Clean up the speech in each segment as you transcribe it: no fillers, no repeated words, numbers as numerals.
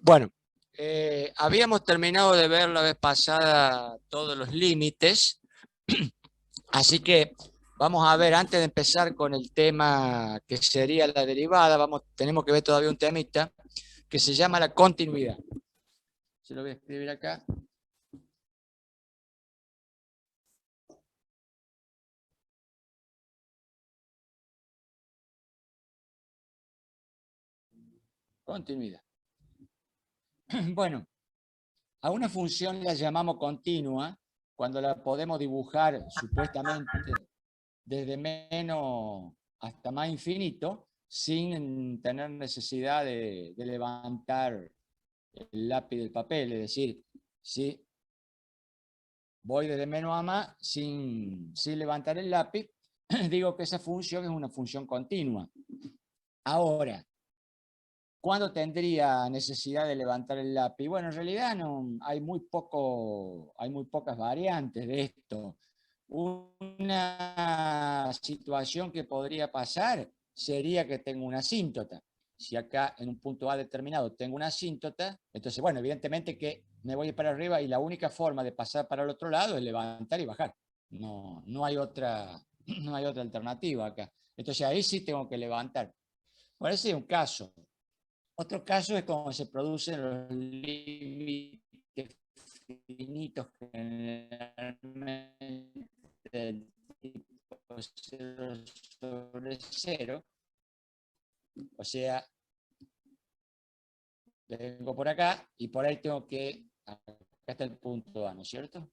Bueno, habíamos terminado de ver la vez pasada todos los límites, así que vamos a ver, antes de empezar con el tema que sería la derivada, tenemos que ver todavía un temita que se llama la continuidad. Se lo voy a escribir acá. Continuidad. Bueno, a una función la llamamos continua cuando la podemos dibujar supuestamente desde menos hasta más infinito sin tener necesidad de levantar el lápiz del papel. Es decir, si voy desde menos a más sin levantar el lápiz, digo que esa función es una función continua. Ahora, ¿cuándo tendría necesidad de levantar el lápiz? Bueno, en realidad no, hay muy pocas variantes de esto. Una situación que podría pasar sería que tengo una asíntota. Si acá en un punto A determinado tengo una asíntota, entonces, bueno, evidentemente que me voy para arriba y la única forma de pasar para el otro lado es levantar y bajar. No hay otra, no hay otra alternativa acá. Entonces ahí sí tengo que levantar. Bueno, ese es un caso. Otro caso es cuando se producen los límites finitos generalmente del tipo 0 sobre 0. O sea, vengo por acá y por ahí tengo que, acá está el punto A, ¿no es cierto?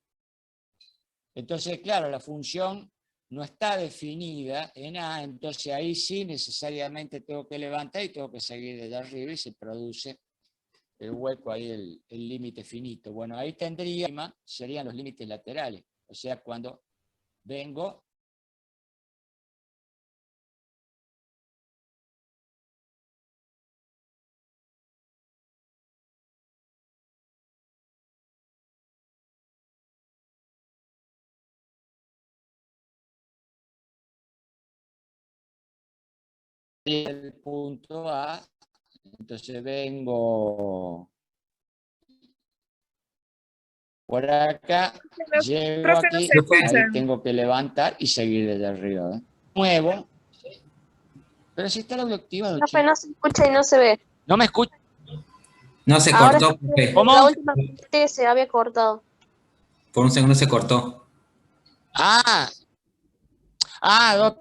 Entonces, claro, la función no está definida en A, entonces ahí sí necesariamente tengo que levantar y tengo que seguir desde arriba y se produce el hueco ahí, el límite finito. Bueno, ahí serían los límites laterales. O sea, cuando vengo, el punto A, entonces vengo por acá, llego Profe, no aquí, se escucha. ahí tengo que levantar y seguir desde arriba. Nuevo, pero si está el audio activado, Profe, che. no se escucha y no se ve. ¿No me escucha? No se Ahora cortó, profe. la ¿Cómo? última parte se había cortado. Por un segundo se cortó. Ah, ah,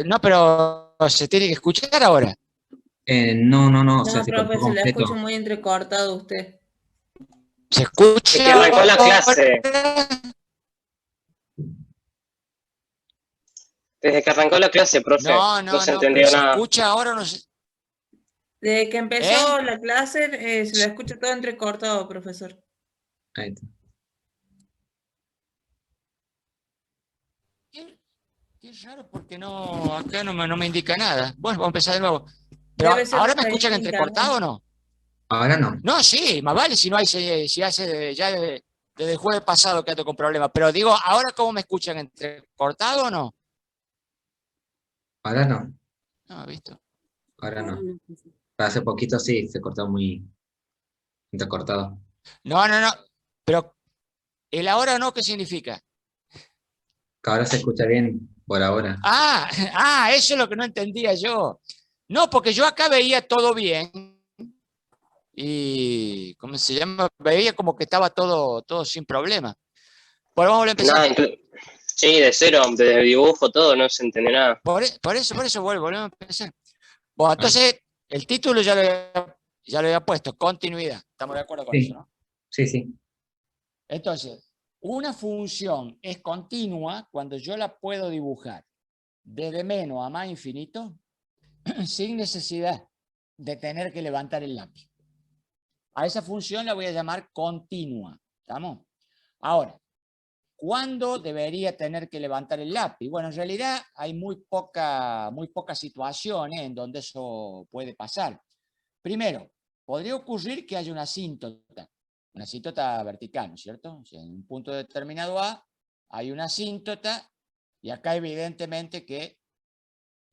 no, pero se tiene que escuchar ahora. No, o sea, No, se cortó profe, se la escucha completo. muy entrecortado usted. ¿Se Es que escucha arrancó la ahora? clase. Desde que arrancó la clase, profe, no se Pero entendió ¿se nada. escucha ahora o no se... Desde que empezó ¿Eh? la clase, se la escucha todo entrecortado, profesor. Ahí está. Qué raro porque no, acá no me indica nada. Bueno, vamos a empezar de nuevo. Pero Debe ser ¿ahora me la escuchan señal de entrecortado o internet. no? Ahora no. No, sí, más vale si no hay, si hace ya desde el jueves pasado que ando con problemas. Pero digo, ¿ahora cómo me escuchan entrecortado o no? Ahora no. No, ¿visto? Ahora no. Hace poquito sí, se cortó muy entrecortado. No. Pero el ahora no, ¿qué significa? Que ahora se escucha bien por ahora. Eso es lo que no entendía yo. No, porque yo acá veía todo bien y, ¿cómo se llama? Veía como que estaba todo sin problema. Bueno, vamos a empezar. Nada, sí, de cero, de dibujo, todo, no se entendió nada. Por eso volvemos a empezar. Bueno, Ahí. entonces, el título ya lo había puesto, continuidad. ¿Estamos de acuerdo con eso, Sí, no? sí, sí. Entonces, una función es continua cuando yo la puedo dibujar desde menos a más infinito sin necesidad de tener que levantar el lápiz. A esa función la voy a llamar continua. ¿Estamos? Ahora, ¿cuándo debería tener que levantar el lápiz? Bueno, en realidad hay muy pocas situaciones en donde eso puede pasar. Primero, podría ocurrir que haya una asíntota vertical, ¿no es cierto? O sea, en un punto determinado A hay una asíntota y acá evidentemente que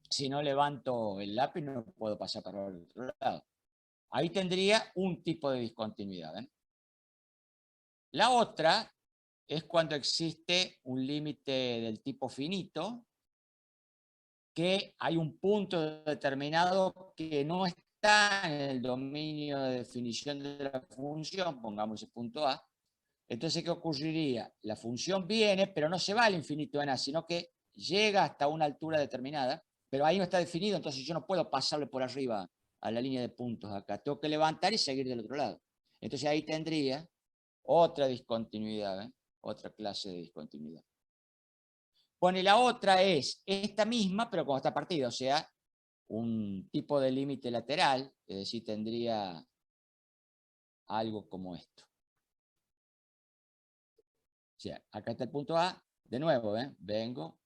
si no levanto el lápiz no puedo pasar para el otro lado. Ahí tendría un tipo de discontinuidad. ¿Ven? La otra es cuando existe un límite del tipo finito, que hay un punto determinado que no está en el dominio de definición de la función, pongamos el punto A. Entonces, ¿qué ocurriría? La función viene, pero no se va al infinito en A, sino que llega hasta una altura determinada, pero ahí no está definido, entonces yo no puedo pasarle por arriba a la línea de puntos acá. Tengo que levantar y seguir del otro lado. Entonces ahí tendría otra discontinuidad, ¿eh? Otra clase de discontinuidad. Bueno, y la otra es esta misma, pero como está partida, o sea, un tipo de límite lateral, es decir, tendría algo como esto. O sea, acá está el punto A, de nuevo, vengo,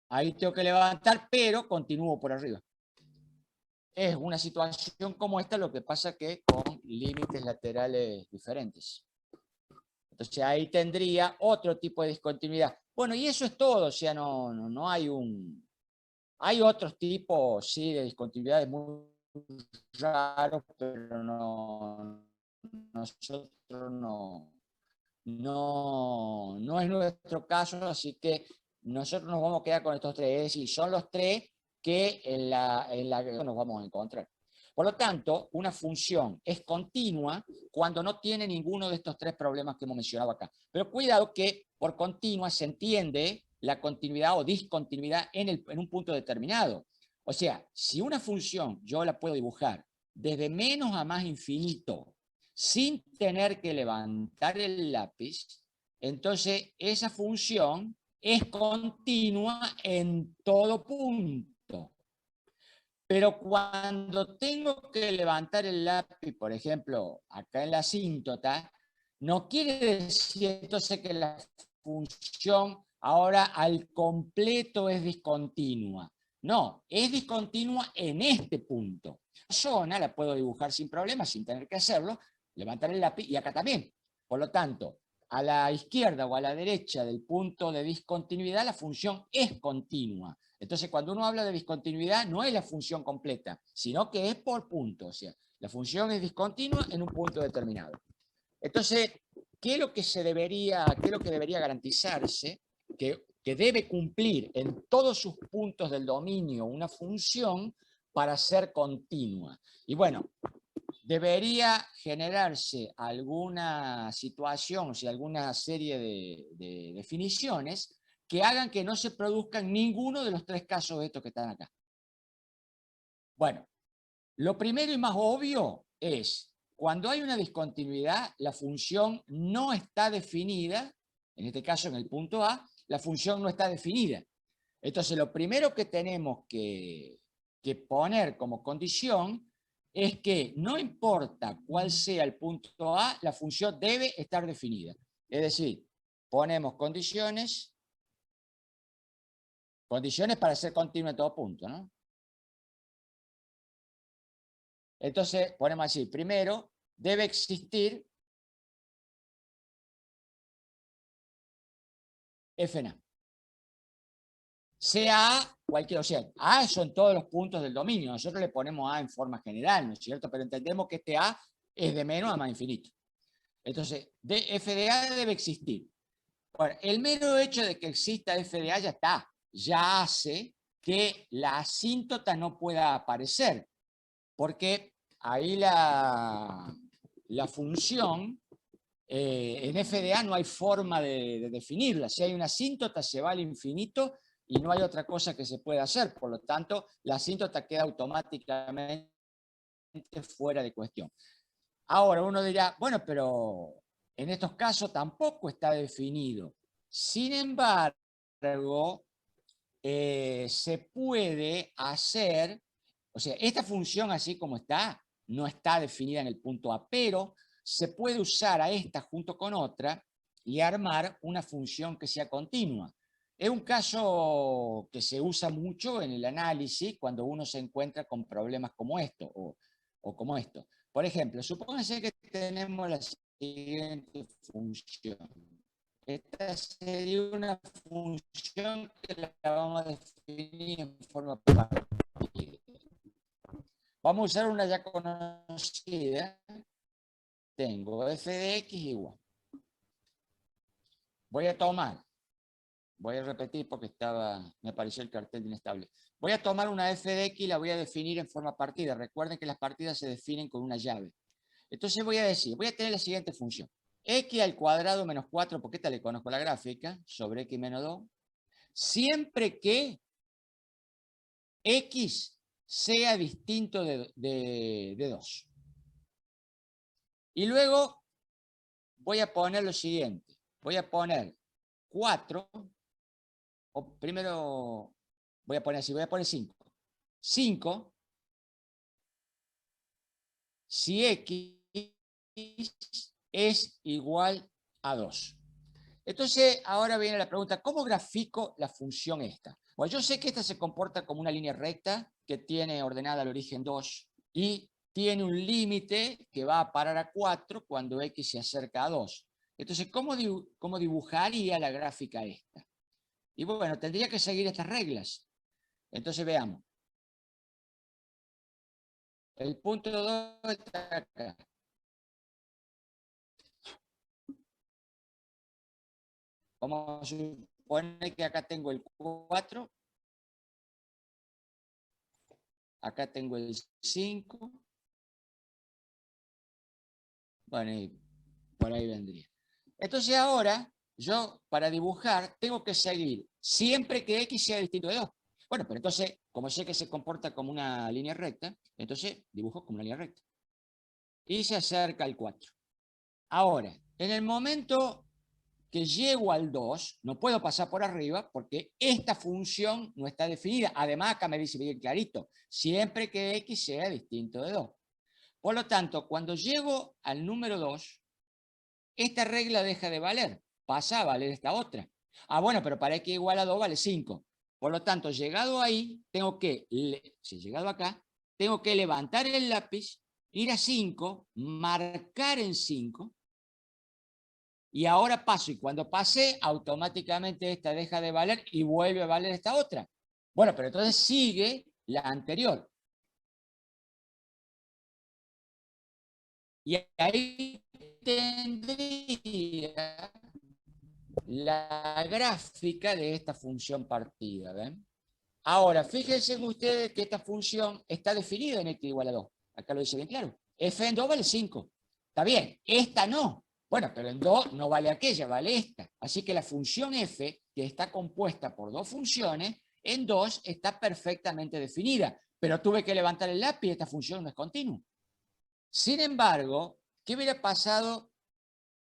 ahí tengo que levantar, pero continúo por arriba. Es una situación como esta, lo que pasa que con límites laterales diferentes. Entonces ahí tendría otro tipo de discontinuidad. Bueno, y eso es todo, o sea, no hay un... Hay otros tipos, sí, de discontinuidades muy raros, pero nosotros no es nuestro caso, así que nosotros nos vamos a quedar con estos tres, es decir, son los tres que en la que nos vamos a encontrar. Por lo tanto, una función es continua cuando no tiene ninguno de estos tres problemas que hemos mencionado acá. Pero cuidado que por continua se entiende la continuidad o discontinuidad en un punto determinado. O sea, si una función yo la puedo dibujar desde menos a más infinito, sin tener que levantar el lápiz, entonces esa función es continua en todo punto. Pero cuando tengo que levantar el lápiz, por ejemplo, acá en la asíntota, no quiere decir entonces que la función ahora al completo es discontinua. No, es discontinua en este punto. La zona la puedo dibujar sin problema, sin tener que hacerlo, levantar el lápiz y acá también. Por lo tanto, a la izquierda o a la derecha del punto de discontinuidad, la función es continua. Entonces, cuando uno habla de discontinuidad, no es la función completa, sino que es por punto. O sea, la función es discontinua en un punto determinado. Entonces, ¿qué es lo que debería garantizarse? Que debe cumplir en todos sus puntos del dominio una función para ser continua. Y bueno, debería generarse alguna situación, o sea, alguna serie de definiciones que hagan que no se produzcan ninguno de los tres casos de estos que están acá. Bueno, lo primero y más obvio es, cuando hay una discontinuidad, la función no está definida, en este caso en el punto A, la función no está definida. Entonces, lo primero que tenemos que poner como condición es que no importa cuál sea el punto A, la función debe estar definida. Es decir, ponemos condiciones para ser continua en todo punto, ¿no? Entonces, ponemos así, primero, debe existir f en A. Sea A, cualquier, o sea, A son todos los puntos del dominio, nosotros le ponemos A en forma general, ¿no es cierto? Pero entendemos que este A es de menos a más infinito. Entonces, f de A debe existir. Bueno, el mero hecho de que exista f de A ya está, ya hace que la asíntota no pueda aparecer, porque ahí la función en f de A no hay forma de definirla. Si hay una asíntota, se va al infinito y no hay otra cosa que se pueda hacer. Por lo tanto, la asíntota queda automáticamente fuera de cuestión. Ahora uno dirá, bueno, pero en estos casos tampoco está definido. Sin embargo, se puede hacer, o sea, esta función así como está, no está definida en el punto A, pero se puede usar a esta junto con otra y armar una función que sea continua. Es un caso que se usa mucho en el análisis cuando uno se encuentra con problemas como esto o como esto. Por ejemplo, supóngase que tenemos la siguiente función. Esta sería una función que la vamos a definir en forma partida. Vamos a usar una ya conocida conocida, tengo f de x igual. Voy a repetir porque me apareció el cartel de inestable. Voy a tomar una f de x y la voy a definir en forma partida. Recuerden que las partidas se definen con una llave. Entonces voy a tener la siguiente función. X al cuadrado menos 4, porque esta le conozco la gráfica, sobre x menos 2, siempre que x sea distinto de 2. Y luego voy a poner lo siguiente. Voy a poner 4, o primero voy a poner 5. 5, si x es igual a 2. Entonces, ahora viene la pregunta, ¿cómo grafico la función esta? Bueno, yo sé que esta se comporta como una línea recta que tiene ordenada al origen 2 y tiene un límite que va a parar a 4 cuando x se acerca a 2. Entonces, ¿cómo dibujaría la gráfica esta? Y bueno, tendría que seguir estas reglas. Entonces, veamos. El punto 2 está acá. Vamos a suponer que acá tengo el 4. Acá tengo el 5. Bueno, y por ahí vendría. Entonces ahora, yo para dibujar tengo que seguir siempre que x sea distinto de 2. Bueno, pero entonces, como sé que se comporta como una línea recta, entonces dibujo como una línea recta. Y se acerca al 4. Ahora, en el momento que llego al 2, no puedo pasar por arriba porque esta función no está definida. Además, acá me dice bien clarito, siempre que x sea distinto de 2. Por lo tanto, cuando llego al número 2, esta regla deja de valer, pasa a valer esta otra. Ah, bueno, pero para x igual a 2 vale 5. Por lo tanto, llegado ahí, si he llegado acá, tengo que levantar el lápiz, ir a 5, marcar en 5, y ahora paso, y cuando pase, automáticamente esta deja de valer y vuelve a valer esta otra. Bueno, pero entonces sigue la anterior. Y ahí tendría la gráfica de esta función partida. ¿Ven? Ahora, fíjense ustedes que esta función está definida en x igual a 2. Acá lo dice bien claro. F en 2 vale 5. Está bien, esta no. Bueno, pero en 2 no vale aquella, vale esta. Así que la función f, que está compuesta por dos funciones, en 2 está perfectamente definida. Pero tuve que levantar el lápiz y esta función no es continua. Sin embargo, ¿qué hubiera pasado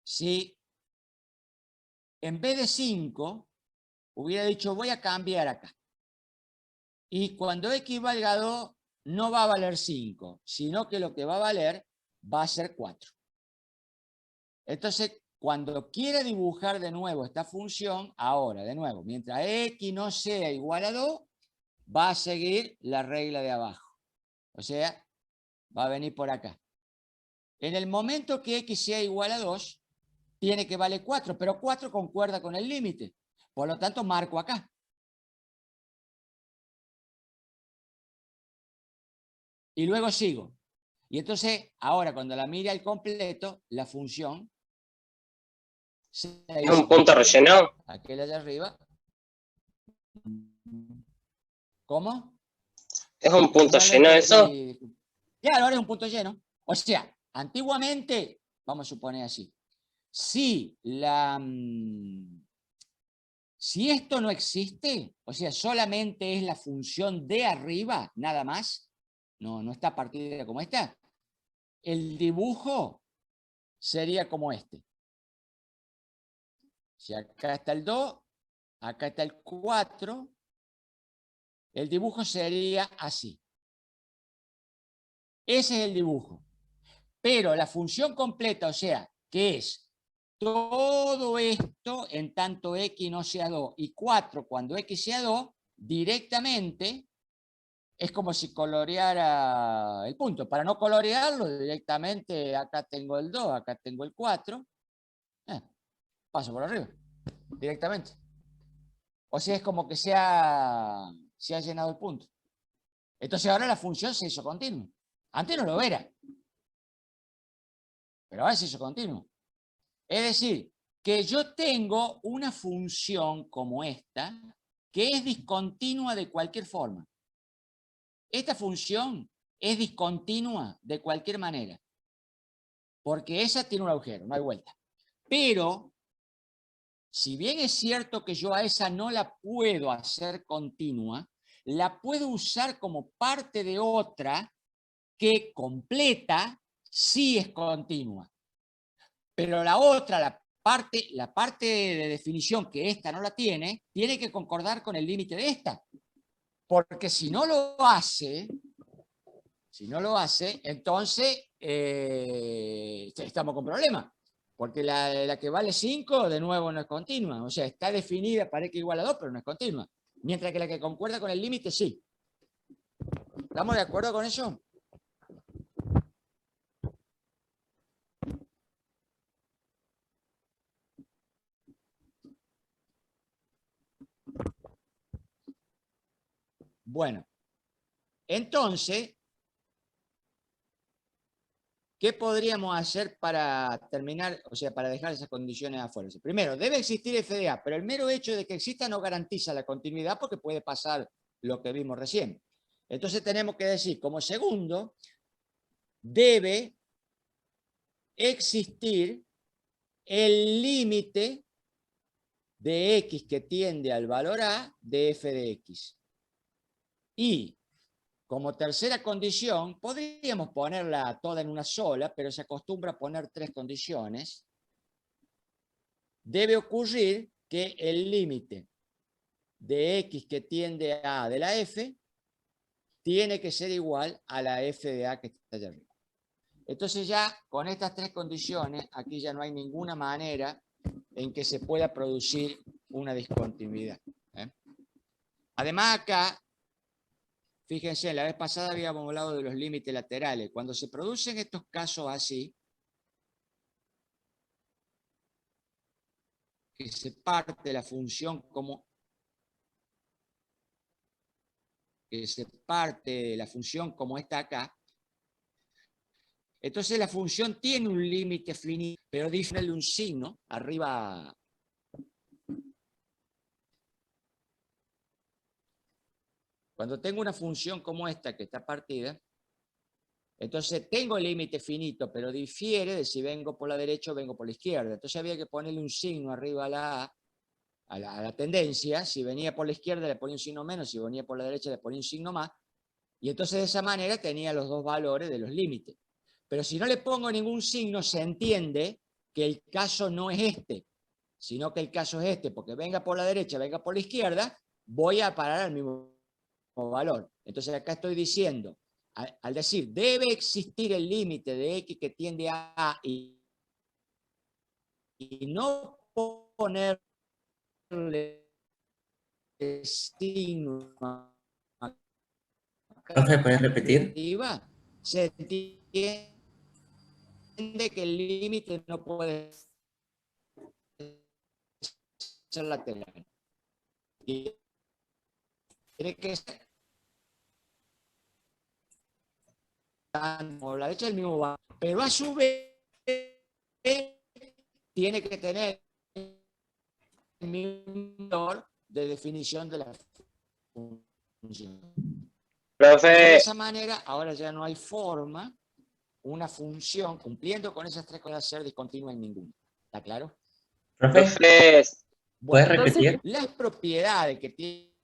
si en vez de 5 hubiera dicho voy a cambiar acá? Y cuando x valga 2, no va a valer 5, sino que lo que va a valer va a ser 4. Entonces, cuando quiera dibujar de nuevo esta función, ahora, de nuevo, mientras x no sea igual a 2, va a seguir la regla de abajo. O sea, va a venir por acá. En el momento que x sea igual a 2, tiene que valer 4, pero 4 concuerda con el límite. Por lo tanto, marco acá. Y luego sigo. Y entonces, ahora cuando la mire al completo, la función... ¿Es un punto relleno? Aquella de arriba. ¿Cómo? ¿Es un punto lleno eso? Claro, ahora es un punto lleno. O sea, antiguamente, vamos a suponer así, si esto no existe, o sea, solamente es la función de arriba, nada más, no está partida como esta, el dibujo sería como este. Si acá está el 2, acá está el 4, el dibujo sería así. Ese es el dibujo. Pero la función completa, o sea, que es todo esto en tanto x no sea 2 y 4 cuando x sea 2, directamente es como si coloreara el punto. Para no colorearlo, directamente acá tengo el 2, acá tengo el 4. Paso por arriba, directamente. O sea, es como que se ha llenado el punto. Entonces ahora la función se hizo continua. Antes no lo era. Pero ahora se hizo continuo. Es decir, que yo tengo una función como esta, que es discontinua de cualquier forma. Esta función es discontinua de cualquier manera. Porque esa tiene un agujero, no hay vuelta. Pero, si bien es cierto que yo a esa no la puedo hacer continua, la puedo usar como parte de otra que completa sí es continua. Pero la otra, la parte de definición que esta no la tiene que concordar con el límite de esta. Porque si no lo hace, entonces estamos con problemas. Porque la que vale 5, de nuevo, no es continua. O sea, está definida, parece que igual a 2, pero no es continua. Mientras que la que concuerda con el límite, sí. ¿Estamos de acuerdo con eso? Bueno, entonces, ¿qué podríamos hacer para terminar, o sea, para dejar esas condiciones afuera? Primero, debe existir FDA, pero el mero hecho de que exista no garantiza la continuidad porque puede pasar lo que vimos recién. Entonces tenemos que decir, como segundo, debe existir el límite de X que tiende al valor A de f de X. Y como tercera condición, podríamos ponerla toda en una sola, pero se acostumbra a poner 3 condiciones. Debe ocurrir que el límite de X que tiende a A de la F tiene que ser igual a la F de A que está allá arriba. Entonces ya con estas 3 condiciones, aquí ya no hay ninguna manera en que se pueda producir una discontinuidad. Además acá, fíjense, la vez pasada habíamos hablado de los límites laterales. Cuando se producen estos casos así, que se parte la función como está acá, entonces la función tiene un límite finito, pero díganle un signo arriba. Cuando tengo una función como esta que está partida, entonces tengo el límite finito, pero difiere de si vengo por la derecha o vengo por la izquierda. Entonces había que ponerle un signo arriba a la A, a la tendencia. Si venía por la izquierda le ponía un signo menos, si venía por la derecha le ponía un signo más. Y entonces de esa manera tenía los dos valores de los límites. Pero si no le pongo ningún signo, se entiende que el caso no es este, sino que el caso es este, porque venga por la derecha, venga por la izquierda, voy a parar al mismo valor. Entonces acá estoy diciendo, al decir debe existir el límite de X que tiende a A y no ponerle signo Profe, ¿puedes repetir? arriba, se entiende que el límite no puede ser lateral. Y tiene que ser tanto la derecha del mismo valor, pero a su vez tiene que tener el mismo valor de definición de la función. Profe, De esa manera, ahora ya no hay forma, una función cumpliendo con esas 3 cosas ser discontinua en ninguna. ¿Está claro? Profe, profe, ¿puedes Bueno, repetir? las propiedades que tiene...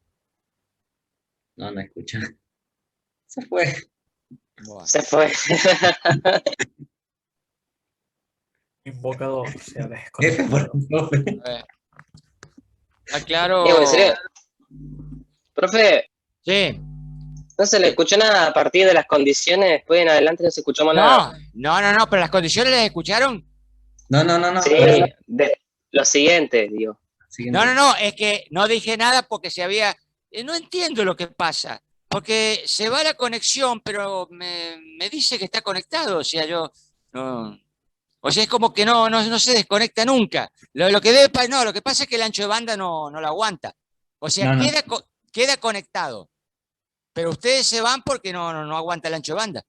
No, no escucha. Se fue. Bueno, se fue. Invocador se ha F por desconectado. profe. a ver. ¿Está claro? Diego, ¿en serio? Profe, Sí. no se le escuchó nada a partir de las condiciones, después en adelante no se escuchó más nada. No, pero las condiciones las escucharon. No. Sí, lo siguiente, digo. Siguiente. No, es que no dije nada porque se había... no entiendo lo que pasa, porque se va la conexión, pero me dice que está conectado, o sea, yo... No, o sea, es como que no se desconecta nunca. Lo que pasa es que el ancho de banda no lo aguanta. O sea, No. queda conectado, pero ustedes se van porque no aguanta el ancho de banda.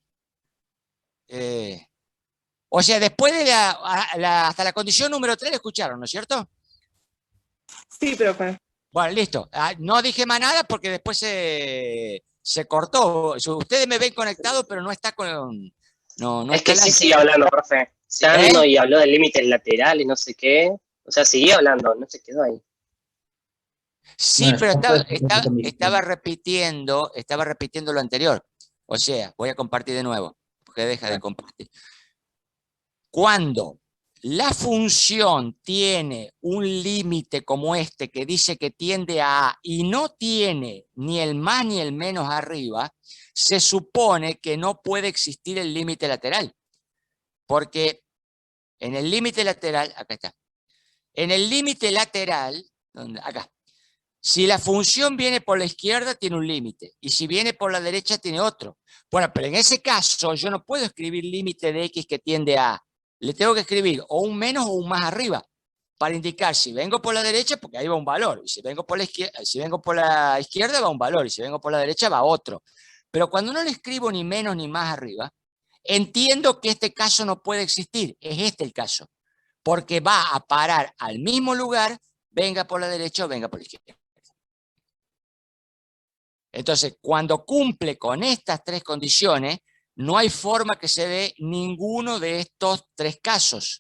O sea, después de hasta la condición número 3 la escucharon, ¿no es cierto? Sí, profe. Bueno, listo. No dije más nada porque después se cortó. Ustedes me ven conectado, pero no está con... No Es está que sí la... siguió hablando, profe. Y habló de límites laterales, no sé qué. O sea, siguió hablando, no se quedó ahí. Sí, No, pero ya fue esta condición. estaba repitiendo lo anterior. O sea, voy a compartir de nuevo, porque deja de compartir. Cuando la función tiene un límite como este que dice que tiende a A y no tiene ni el más ni el menos arriba, se supone que no puede existir el límite lateral. Porque en el límite lateral, acá está, en el límite lateral, acá, si la función viene por la izquierda tiene un límite y si viene por la derecha tiene otro. Bueno, pero en ese caso yo no puedo escribir límite de x que tiende a A. Le tengo que escribir o un menos o un más arriba para indicar si vengo por la derecha porque ahí va un valor y si vengo por la izquierda va un valor y si vengo por la derecha va otro. Pero cuando no le escribo ni menos ni más arriba, entiendo que este caso no puede existir. Es este el caso. Porque va a parar al mismo lugar, venga por la derecha o venga por la izquierda. Entonces, cuando cumple con estas tres condiciones, no hay forma que se dé ninguno de estos tres casos.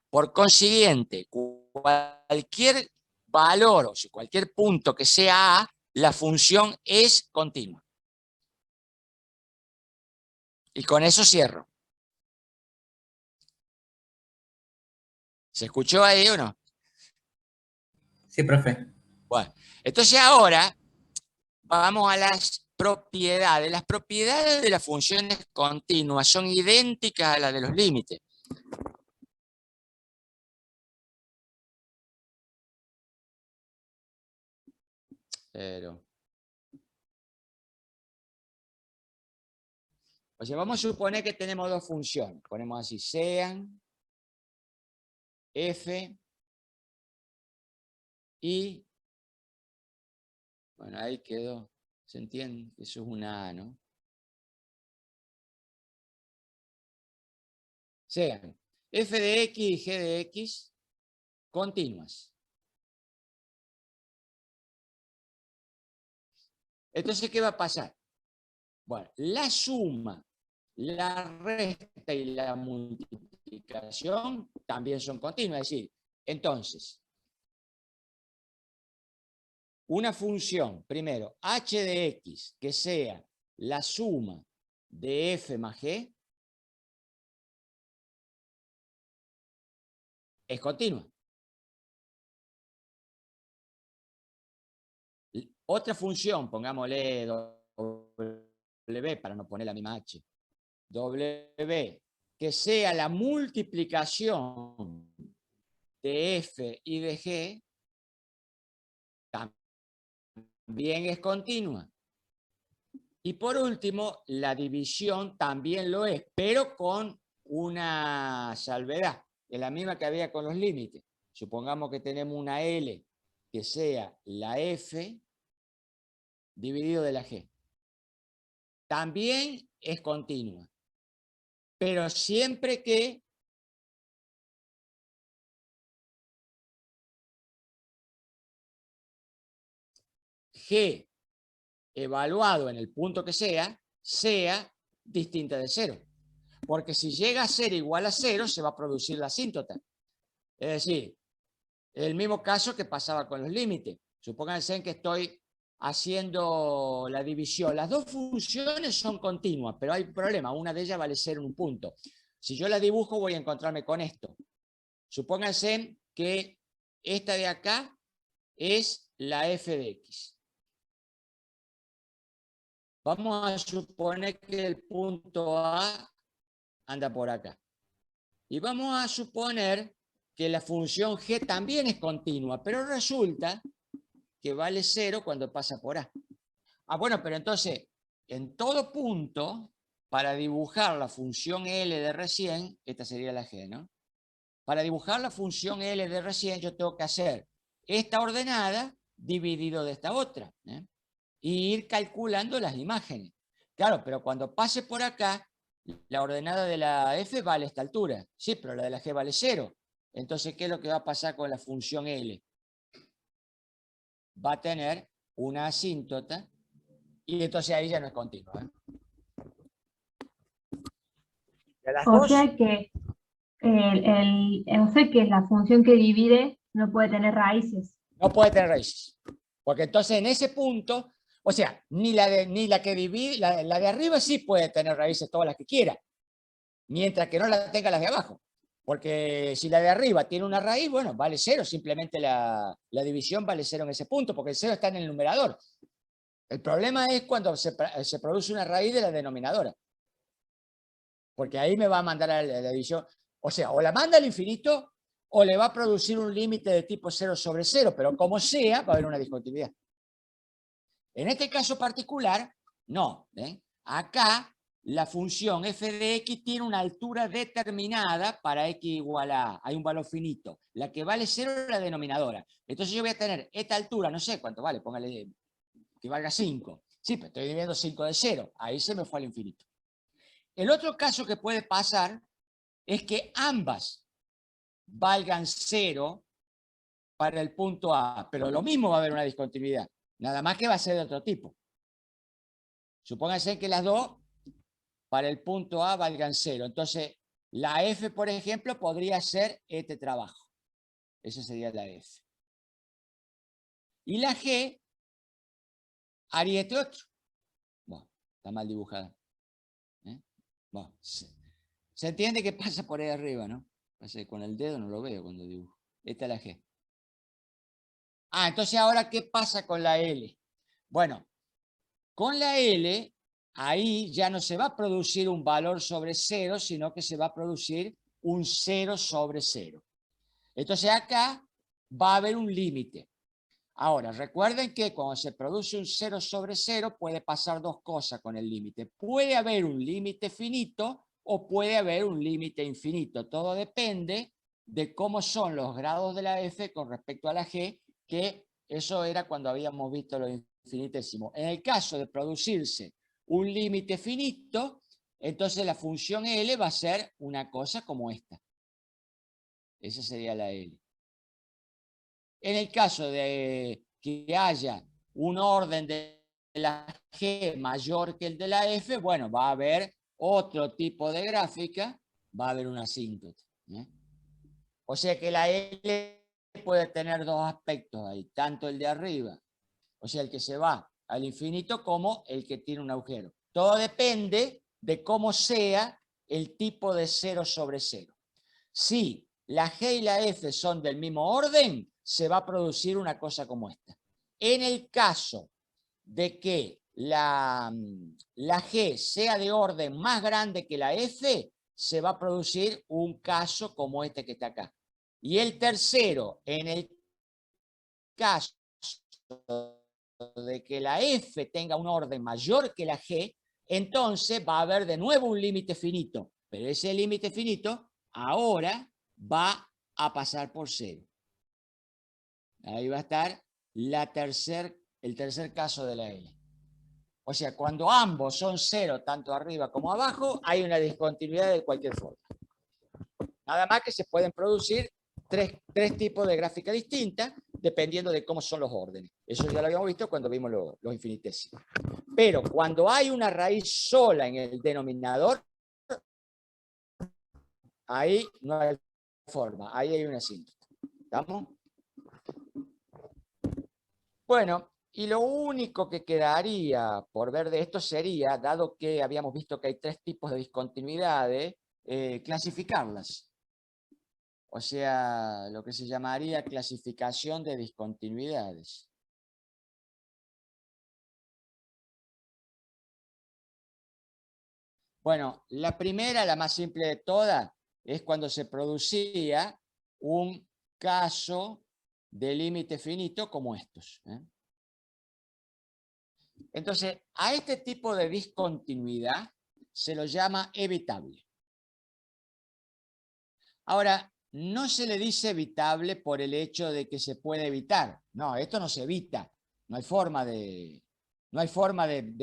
Por consiguiente, cualquier valor, o sea, cualquier punto que sea A, la función es continua. Y con eso cierro. ¿Se escuchó ahí o no? Sí, profe. Bueno, entonces ahora vamos a las propiedades. Las propiedades de las funciones continuas son idénticas a las de los límites. Pero... O sea, vamos a suponer que tenemos dos funciones. Ponemos así, sean f y... Bueno, ahí quedó. ¿Se entiende? Eso es una A, ¿no? Sean f de x y g de x continuas. Entonces, ¿qué va a pasar? Bueno, la suma, la resta y la multiplicación también son continuas. Es decir, entonces, una función, primero, h de x, que sea la suma de f más g, es continua. Otra función, pongámosle w para no poner la misma h, w, que sea la multiplicación de f y de g, también es continua. Y por último, la división también lo es, pero con una salvedad, es la misma que había con los límites. Supongamos que tenemos una L que sea la F dividido de la G. También es continua, pero siempre que G evaluado en el punto que sea distinta de 0. Porque si llega a ser igual a 0, se va a producir la asíntota. Es decir, el mismo caso que pasaba con los límites. Supónganse que estoy haciendo la división. Las dos funciones son continuas, pero hay un problema. Una de ellas vale 0 en un punto. Si yo la dibujo, voy a encontrarme con esto. Supónganse que esta de acá es la f de x. Vamos a suponer que el punto A anda por acá. Y vamos a suponer que la función g también es continua, pero resulta que vale 0 cuando pasa por A. Bueno, pero entonces, en todo punto, para dibujar la función L de recién, esta sería la g, ¿no? Para dibujar la función L de recién, yo tengo que hacer esta ordenada dividido de esta otra, ¿eh? Y ir calculando las imágenes. Claro, pero cuando pase por acá, La ordenada de la f vale esta altura. Sí, pero la de la g vale 0. Entonces, ¿qué es lo que va a pasar con la función L? Va a tener una asíntota y entonces ahí ya no es continuo. De las O dos, sea que la función que divide no puede tener raíces. no puede tener raíces. Porque entonces en ese punto, o sea, ni la que divide, la de arriba sí puede tener raíces todas las que quiera, mientras que no la tenga las de abajo. Porque si la de arriba tiene una raíz, bueno, vale 0, simplemente la división vale 0 en ese punto, porque el 0 está en el numerador. El problema es cuando se produce una raíz de la denominadora. Porque ahí me va a mandar a la división, o sea, o la manda al infinito, o le va a producir un límite de tipo 0 sobre 0, pero como sea, va a haber una discontinuidad. En este caso particular, no. Acá, la función f de x tiene una altura determinada para x igual a A. Hay un valor finito. La que vale 0 es la denominadora. Entonces yo voy a tener esta altura, no sé cuánto vale, póngale que valga 5. Sí, pero estoy dividiendo 5 de 0. Ahí se me fue al infinito. El otro caso que puede pasar es que ambas valgan 0 para el punto A, pero lo mismo va a haber una discontinuidad, nada más que va a ser de otro tipo. Supónganse que las dos para el punto A valgan 0. Entonces, la F, por ejemplo, podría ser este trabajo. Esa sería la F. Y la G haría este otro. Bueno, está mal dibujada. Bueno, se entiende que pasa por ahí arriba, ¿no? Con el dedo no lo veo cuando dibujo. Esta es la G. Ah, entonces ahora, ¿qué pasa con la L? Bueno, con la L, ahí ya no se va a producir un valor sobre 0, sino que se va a producir un 0 sobre 0. Entonces acá va a haber un límite. Ahora, recuerden que cuando se produce un 0 sobre 0, puede pasar dos cosas con el límite. Puede haber un límite finito o puede haber un límite infinito. Todo depende de cómo son los grados de la F con respecto a la G, que eso era cuando habíamos visto los infinitésimos. En el caso de producirse un límite finito, entonces la función L va a ser una cosa como esta. Esa sería la L. En el caso de que haya un orden de la G mayor que el de la F, bueno, va a haber otro tipo de gráfica, va a haber una asíntota. O sea que la L puede tener dos aspectos ahí, tanto el de arriba, o sea, el que se va al infinito, como el que tiene un agujero. Todo depende de cómo sea el tipo de 0 sobre 0. Si la G y la F son del mismo orden, se va a producir una cosa como esta. En el caso de que la G sea de orden más grande que la F, se va a producir un caso como este que está acá. Y el tercero, en el caso de que la F tenga un orden mayor que la G, entonces va a haber de nuevo un límite finito. Pero ese límite finito ahora va a pasar por 0. Ahí va a estar el tercer caso de la L. O sea, cuando ambos son 0, tanto arriba como abajo, hay una discontinuidad de cualquier forma. Nada más que se pueden producir tres tipos de gráfica distintas, dependiendo de cómo son los órdenes. Eso ya lo habíamos visto cuando vimos los infinitesimos. Pero cuando hay una raíz sola en el denominador, ahí no hay forma, ahí hay una asíntota. ¿Estamos? Bueno, y lo único que quedaría por ver de esto sería, dado que habíamos visto que hay tres tipos de discontinuidades, clasificarlas. O sea, lo que se llamaría clasificación de discontinuidades. Bueno, la primera, la más simple de todas, es cuando se producía un caso de límite finito como estos. Entonces, a este tipo de discontinuidad se lo llama evitable. Ahora, no se le dice evitable por el hecho de que se puede evitar. No, esto no se evita. No hay forma de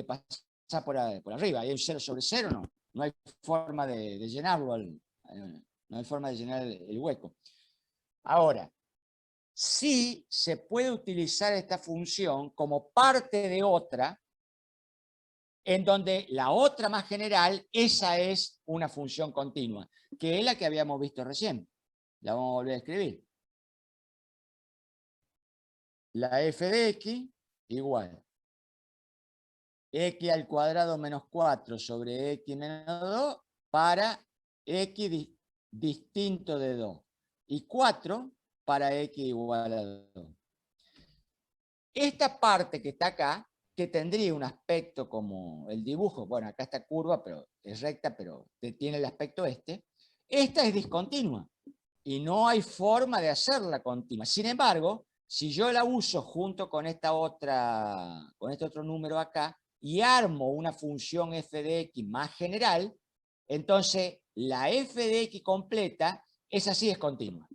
pasar por arriba. Hay un 0 sobre 0, no hay forma de llenarlo, no hay forma de llenar el hueco. Ahora, sí se puede utilizar esta función como parte de otra, en donde la otra más general, esa es una función continua, que es la que habíamos visto recién. La vamos a volver a escribir. La f de x igual x al cuadrado menos 4 sobre x menos 2 para x distinto de 2 y 4 para x igual a 2. Esta parte que está acá, que tendría un aspecto como el dibujo, bueno, acá está curva, pero es recta, pero tiene el aspecto este, esta es discontinua y no hay forma de hacerla continua. Sin embargo, si yo la uso junto con esta otra, con este otro número acá, y armo una función f de x más general, entonces la f de x completa, esa sí es continua.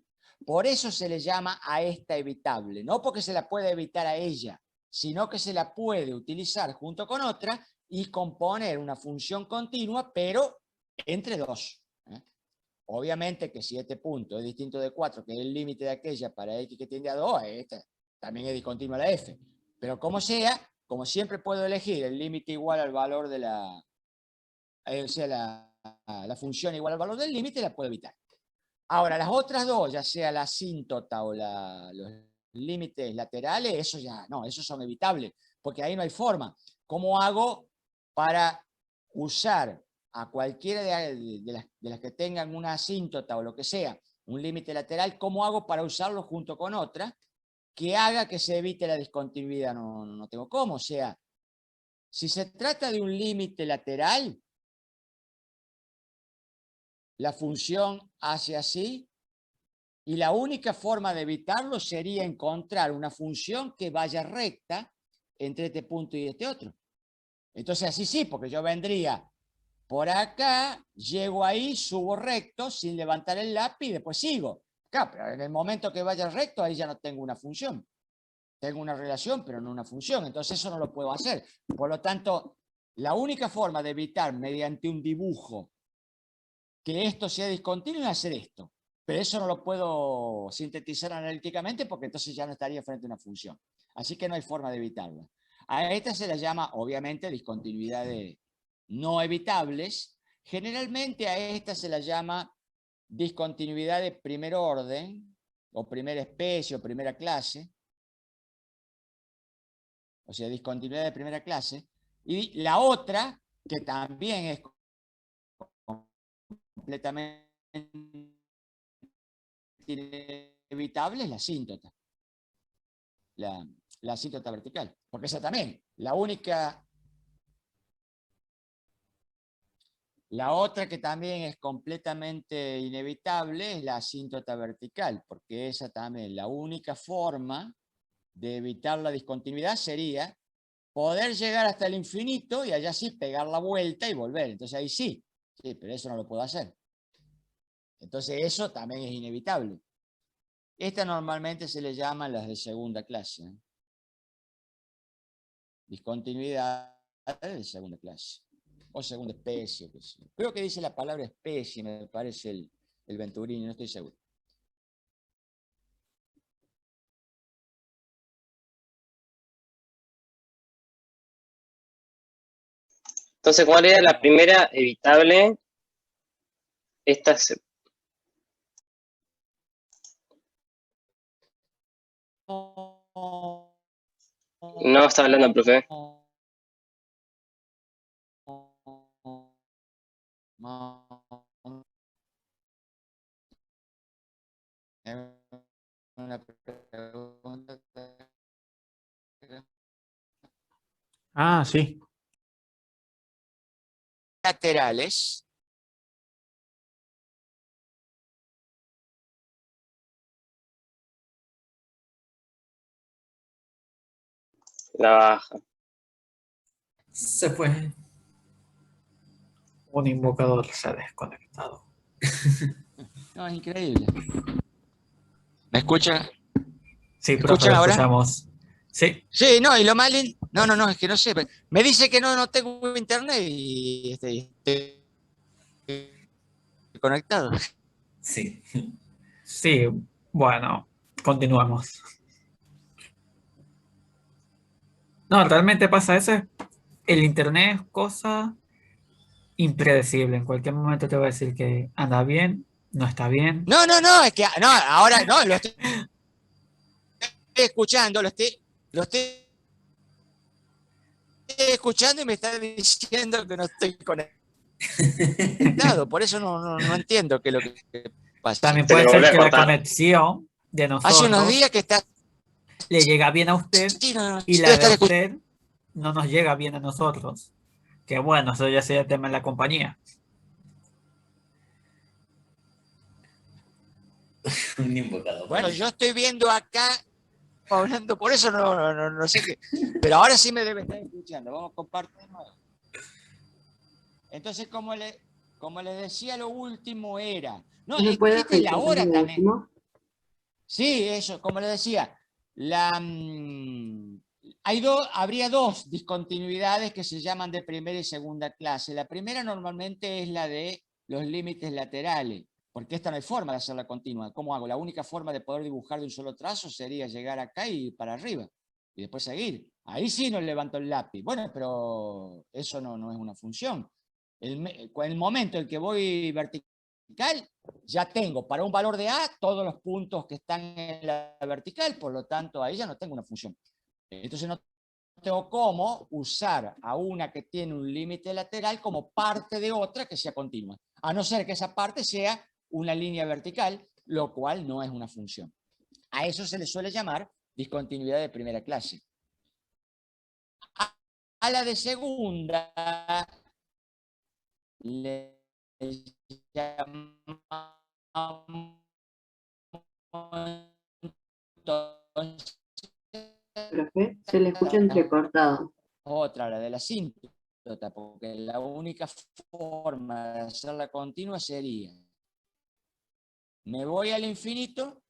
Por eso se le llama a esta evitable, no porque se la puede evitar a ella, sino que se la puede utilizar junto con otra y componer una función continua, pero entre dos. Obviamente que si este punto es distinto de 4, que es el límite de aquella para x que tiende a 2, esta también es discontinua la f. Pero como sea, como siempre puedo elegir el límite igual al valor de la... o sea, la función igual al valor del límite, la puedo evitar. Ahora, las otras dos, ya sea la asíntota o los límites laterales, eso ya no, esos son evitables, porque ahí no hay forma. ¿Cómo hago para usar a cualquiera de las que tengan una asíntota o lo que sea, un límite lateral? ¿Cómo hago para usarlo junto con otra que haga que se evite la discontinuidad? No tengo cómo. O sea, si se trata de un límite lateral, la función hace así, y la única forma de evitarlo sería encontrar una función que vaya recta entre este punto y este otro. Entonces así sí, porque yo vendría por acá, llego ahí, subo recto sin levantar el lápiz y después sigo. Claro, pero en el momento que vaya recto, ahí ya no tengo una función. Tengo una relación, pero no una función. Entonces eso no lo puedo hacer. Por lo tanto, la única forma de evitar mediante un dibujo que esto sea discontinuo es hacer esto. Pero eso no lo puedo sintetizar analíticamente porque entonces ya no estaría frente a una función. Así que no hay forma de evitarla. A esta se la llama, obviamente, discontinuidades no evitables. Generalmente a esta se la llama discontinuidad de primer orden, o primera especie, o primera clase. O sea, discontinuidad de primera clase. Y la otra, que también es completamente inevitable, es la asíntota. La asíntota vertical. Porque esa también, la única... La otra que también es completamente inevitable es la asíntota vertical, porque esa también, la única forma de evitar la discontinuidad sería poder llegar hasta el infinito y allá sí pegar la vuelta y volver. Entonces ahí sí, pero eso no lo puedo hacer. Entonces eso también es inevitable. Esta normalmente se le llama las de segunda clase. Discontinuidad de segunda clase. O segunda especie. Creo que dice la palabra especie, me parece el Venturini, no estoy seguro. Entonces, ¿cuál era la primera evitable? Esta se... No está hablando, profe. Ah, sí. Laterales. La baja. Se fue. Un invocador se ha desconectado. No, es increíble. ¿Me escuchan? Sí, ¿Me profe, escuchan lo ahora? escuchamos. Sí. Sí, no, y lo más lindo... No, es que no sé. Me dice que no tengo internet y conectado. Sí. Sí, bueno, continuamos. No, realmente pasa eso. El internet es cosa impredecible. En cualquier momento te va a decir que anda bien, no está bien. No, es que no, ahora no, lo estoy escuchando, lo estoy escuchando y me está diciendo que no estoy conectado. Por eso no entiendo qué es lo que pasa. También Se le puede ser volvió a que la cortar. conexión de Hace unos nosotros días que está. le llega bien a usted Sí, no, y sí, la de estar escuchando. usted no nos llega bien a nosotros. Que bueno, eso ya sería el tema de la compañía. Un invocado. Bueno, yo estoy viendo acá, hablando, por eso no sé qué. Pero ahora sí me debe estar escuchando. Vamos a compartir de nuevo. Entonces, como le decía, lo último era. No, ¿Me puede esta es la repetir hora lo también. último? Sí, eso, como le decía, habría dos discontinuidades que se llaman de primera y segunda clase. La primera normalmente es la de los límites laterales, porque esta no hay forma de hacerla continua. ¿Cómo hago? La única forma de poder dibujar de un solo trazo sería llegar acá y para arriba, y después seguir. Ahí sí no levanto el lápiz. Bueno, pero eso no es una función. El momento en que voy vertical, ya tengo para un valor de A todos los puntos que están en la vertical, por lo tanto ahí ya no tengo una función. Entonces no tengo cómo usar a una que tiene un límite lateral como parte de otra que sea continua, a no ser que esa parte sea una línea vertical, lo cual no es una función. A eso se le suele llamar discontinuidad de primera clase. A la de segunda le llamamos entonces Profe, se le escucha entrecortado. otra, la de la asíntota, porque la única forma de hacerla continua sería: me voy al infinito,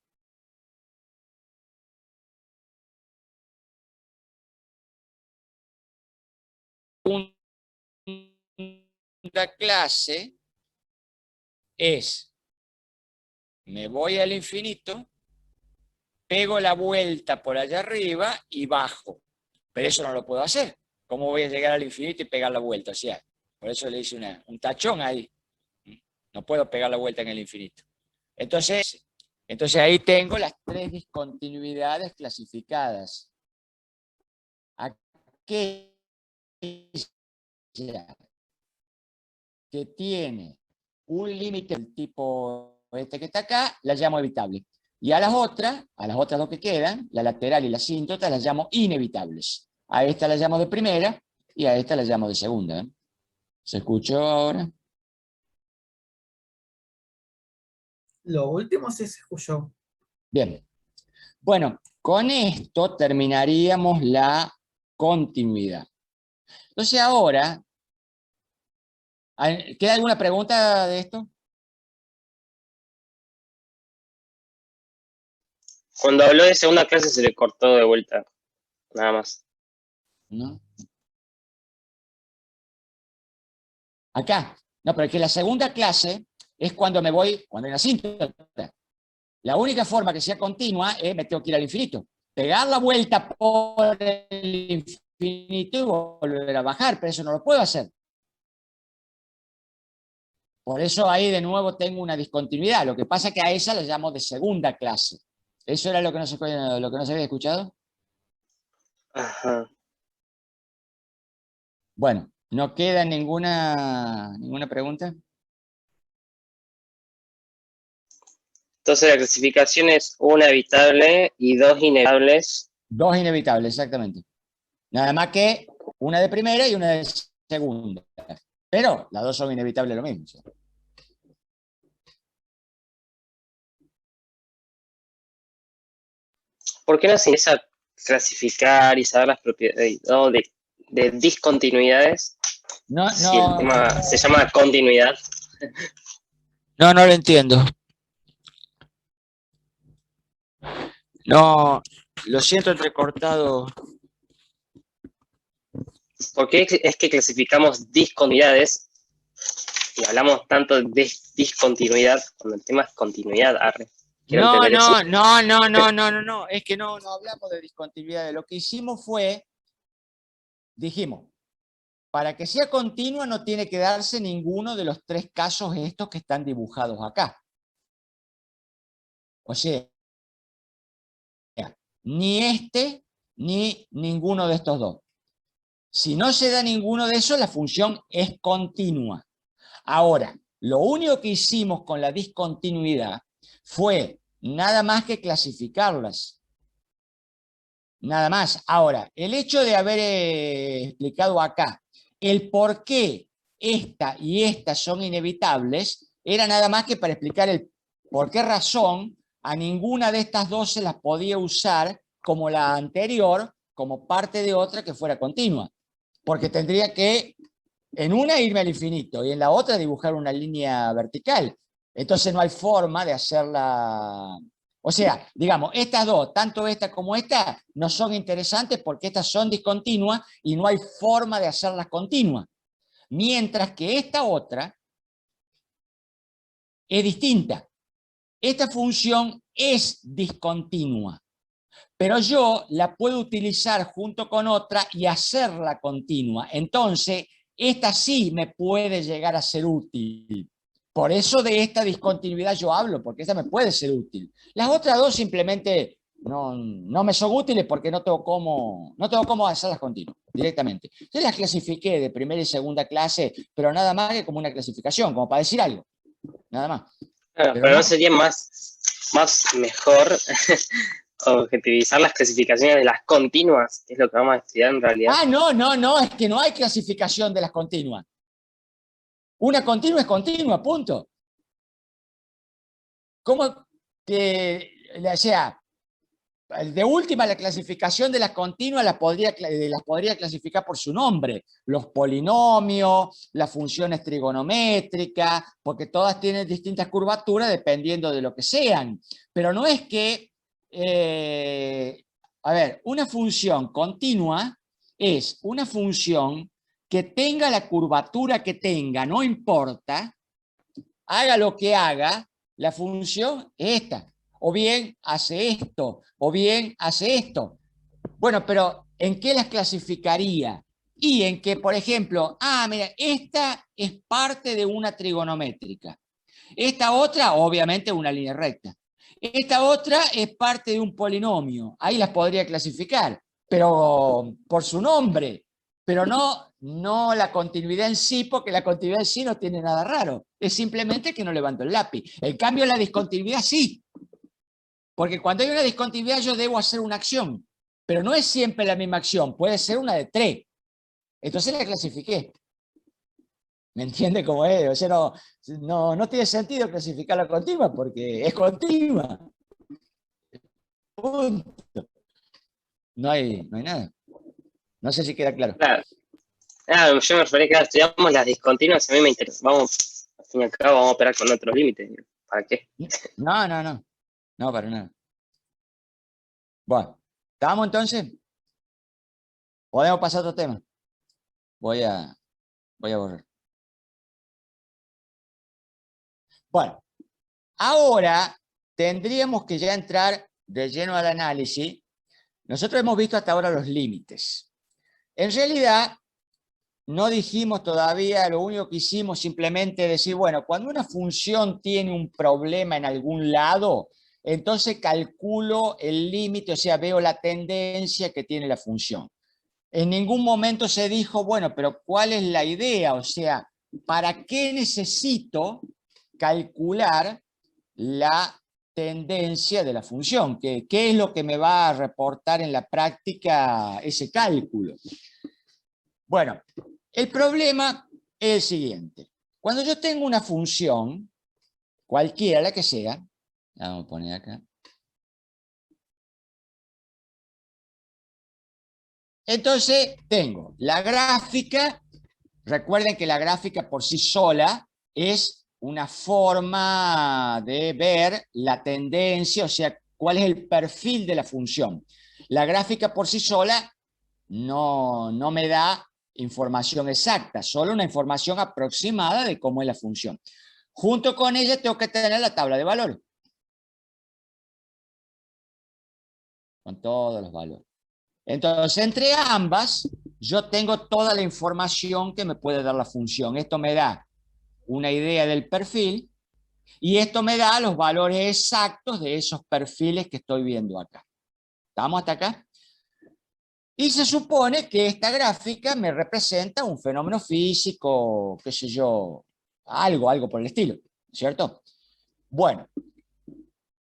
segunda clase es: me voy al infinito, pego la vuelta por allá arriba y bajo. Pero eso no lo puedo hacer. ¿Cómo voy a llegar al infinito y pegar la vuelta? O sea, por eso le hice un tachón ahí. No puedo pegar la vuelta en el infinito. Entonces ahí tengo las tres discontinuidades clasificadas. Aquella que tiene un límite del tipo este que está acá, la llamo evitable. Y a las otras dos que quedan, la lateral y la asíntota, las llamo inevitables. A esta la llamo de primera y a esta la llamo de segunda. ¿Se escuchó ahora? Lo último sí se escuchó. Bien. Bueno, con esto terminaríamos la continuidad. Entonces ahora, ¿queda alguna pregunta de esto? Cuando habló de segunda clase se le cortó de vuelta, nada más. ¿No? Acá. No, pero es que la segunda clase es cuando me voy, cuando hay una asíntota. La única forma que sea continua es me tengo que ir al infinito. Pegar la vuelta por el infinito y volver a bajar, pero eso no lo puedo hacer. Por eso ahí de nuevo tengo una discontinuidad. Lo que pasa es que a esa la llamo de segunda clase. ¿Eso era lo que no se había escuchado? Ajá. Bueno, ¿no queda ninguna pregunta? Entonces la clasificación es una evitable y dos inevitables. Dos inevitables, exactamente. Nada más que una de primera y una de segunda. Pero las dos son inevitables lo mismo. ¿Sí? ¿Por qué nos interesa clasificar y saber las propiedades de discontinuidades? No, Si el tema se llama continuidad. No lo entiendo. No, lo siento entrecortado. ¿Por qué es que clasificamos discontinuidades? y hablamos tanto de discontinuidad, cuando el tema es continuidad, quiero No, entender eso. no, es que no hablamos de discontinuidad. Lo que hicimos fue, dijimos, para que sea continua no tiene que darse ninguno de los 3 casos estos que están dibujados acá. O sea, ni este, ni ninguno de estos dos. Si no se da ninguno de esos, la función es continua. Ahora, lo único que hicimos con la discontinuidad fue nada más que clasificarlas. Nada más. Ahora, el hecho de haber explicado acá el por qué esta y esta son inevitables, era nada más que para explicar el por qué razón a ninguna de estas dos se las podía usar como la anterior, como parte de otra que fuera continua. Porque tendría que, en una, irme al infinito, y en la otra dibujar una línea vertical. Entonces no hay forma de hacerla... O sea, digamos, estas dos, tanto esta como esta, no son interesantes porque estas son discontinuas y no hay forma de hacerlas continuas. Mientras que esta otra es distinta. Esta función es discontinua, pero yo la puedo utilizar junto con otra y hacerla continua. Entonces, esta sí me puede llegar a ser útil. Por eso de esta discontinuidad yo hablo, porque esta me puede ser útil. Las otras dos simplemente no me son útiles porque no tengo cómo hacerlas continuas directamente. Yo las clasifiqué de primera y segunda clase, pero nada más que como una clasificación, como para decir algo. Nada más. Claro, pero no sería más mejor objetivizar las clasificaciones de las continuas, que es lo que vamos a estudiar en realidad. Ah, no, es que no hay clasificación de las continuas. Una continua es continua, punto. ¿Cómo que, o sea, de última la clasificación de las continuas las podría clasificar por su nombre? Los polinomios, las funciones trigonométricas, porque todas tienen distintas curvaturas dependiendo de lo que sean. Pero no es que, a ver, una función continua es una función que tenga la curvatura que tenga, no importa, haga lo que haga, la función es esta. O bien hace esto, o bien hace esto. Bueno, pero ¿en qué las clasificaría? Y en que, por ejemplo, mira, esta es parte de una trigonométrica. Esta otra, obviamente, una línea recta. Esta otra es parte de un polinomio. Ahí las podría clasificar, pero por su nombre. Pero no la continuidad en sí, porque la continuidad en sí no tiene nada raro. Es simplemente que no levanto el lápiz. En cambio, la discontinuidad sí. Porque cuando hay una discontinuidad yo debo hacer una acción. Pero no es siempre la misma acción. Puede ser una de 3. Entonces la clasifiqué. ¿Me entiende cómo es? O sea, no tiene sentido clasificarla continua porque es continua. Punto. No hay nada. No sé si queda claro. Claro, yo me refería que estudiamos las discontinuas, a mí me interesa. Vamos, al fin y al cabo, vamos a operar con otros límites. ¿Para qué? No, para nada. Bueno, ¿estamos entonces? ¿Podemos pasar a otro tema? Voy a borrar. Bueno, ahora tendríamos que ya entrar de lleno al análisis. Nosotros hemos visto hasta ahora los límites. En realidad, no dijimos todavía, lo único que hicimos simplemente decir, bueno, cuando una función tiene un problema en algún lado, entonces calculo el límite, o sea, veo la tendencia que tiene la función. En ningún momento se dijo, bueno, pero ¿cuál es la idea? O sea, ¿para qué necesito calcular la tendencia de la función? ¿Qué es lo que me va a reportar en la práctica ese cálculo? Bueno, el problema es el siguiente. Cuando yo tengo una función, cualquiera la que sea, la vamos a poner acá. Entonces tengo la gráfica. Recuerden que la gráfica por sí sola es una forma de ver la tendencia, o sea, cuál es el perfil de la función. La gráfica por sí sola no me da información exacta, solo una información aproximada de cómo es la función. Junto con ella tengo que tener la tabla de valores. Con todos los valores. Entonces, entre ambas, yo tengo toda la información que me puede dar la función. Esto me da una idea del perfil y esto me da los valores exactos de esos perfiles que estoy viendo acá. ¿Estamos hasta acá? Y se supone que esta gráfica me representa un fenómeno físico, qué sé yo, algo por el estilo, ¿cierto? Bueno,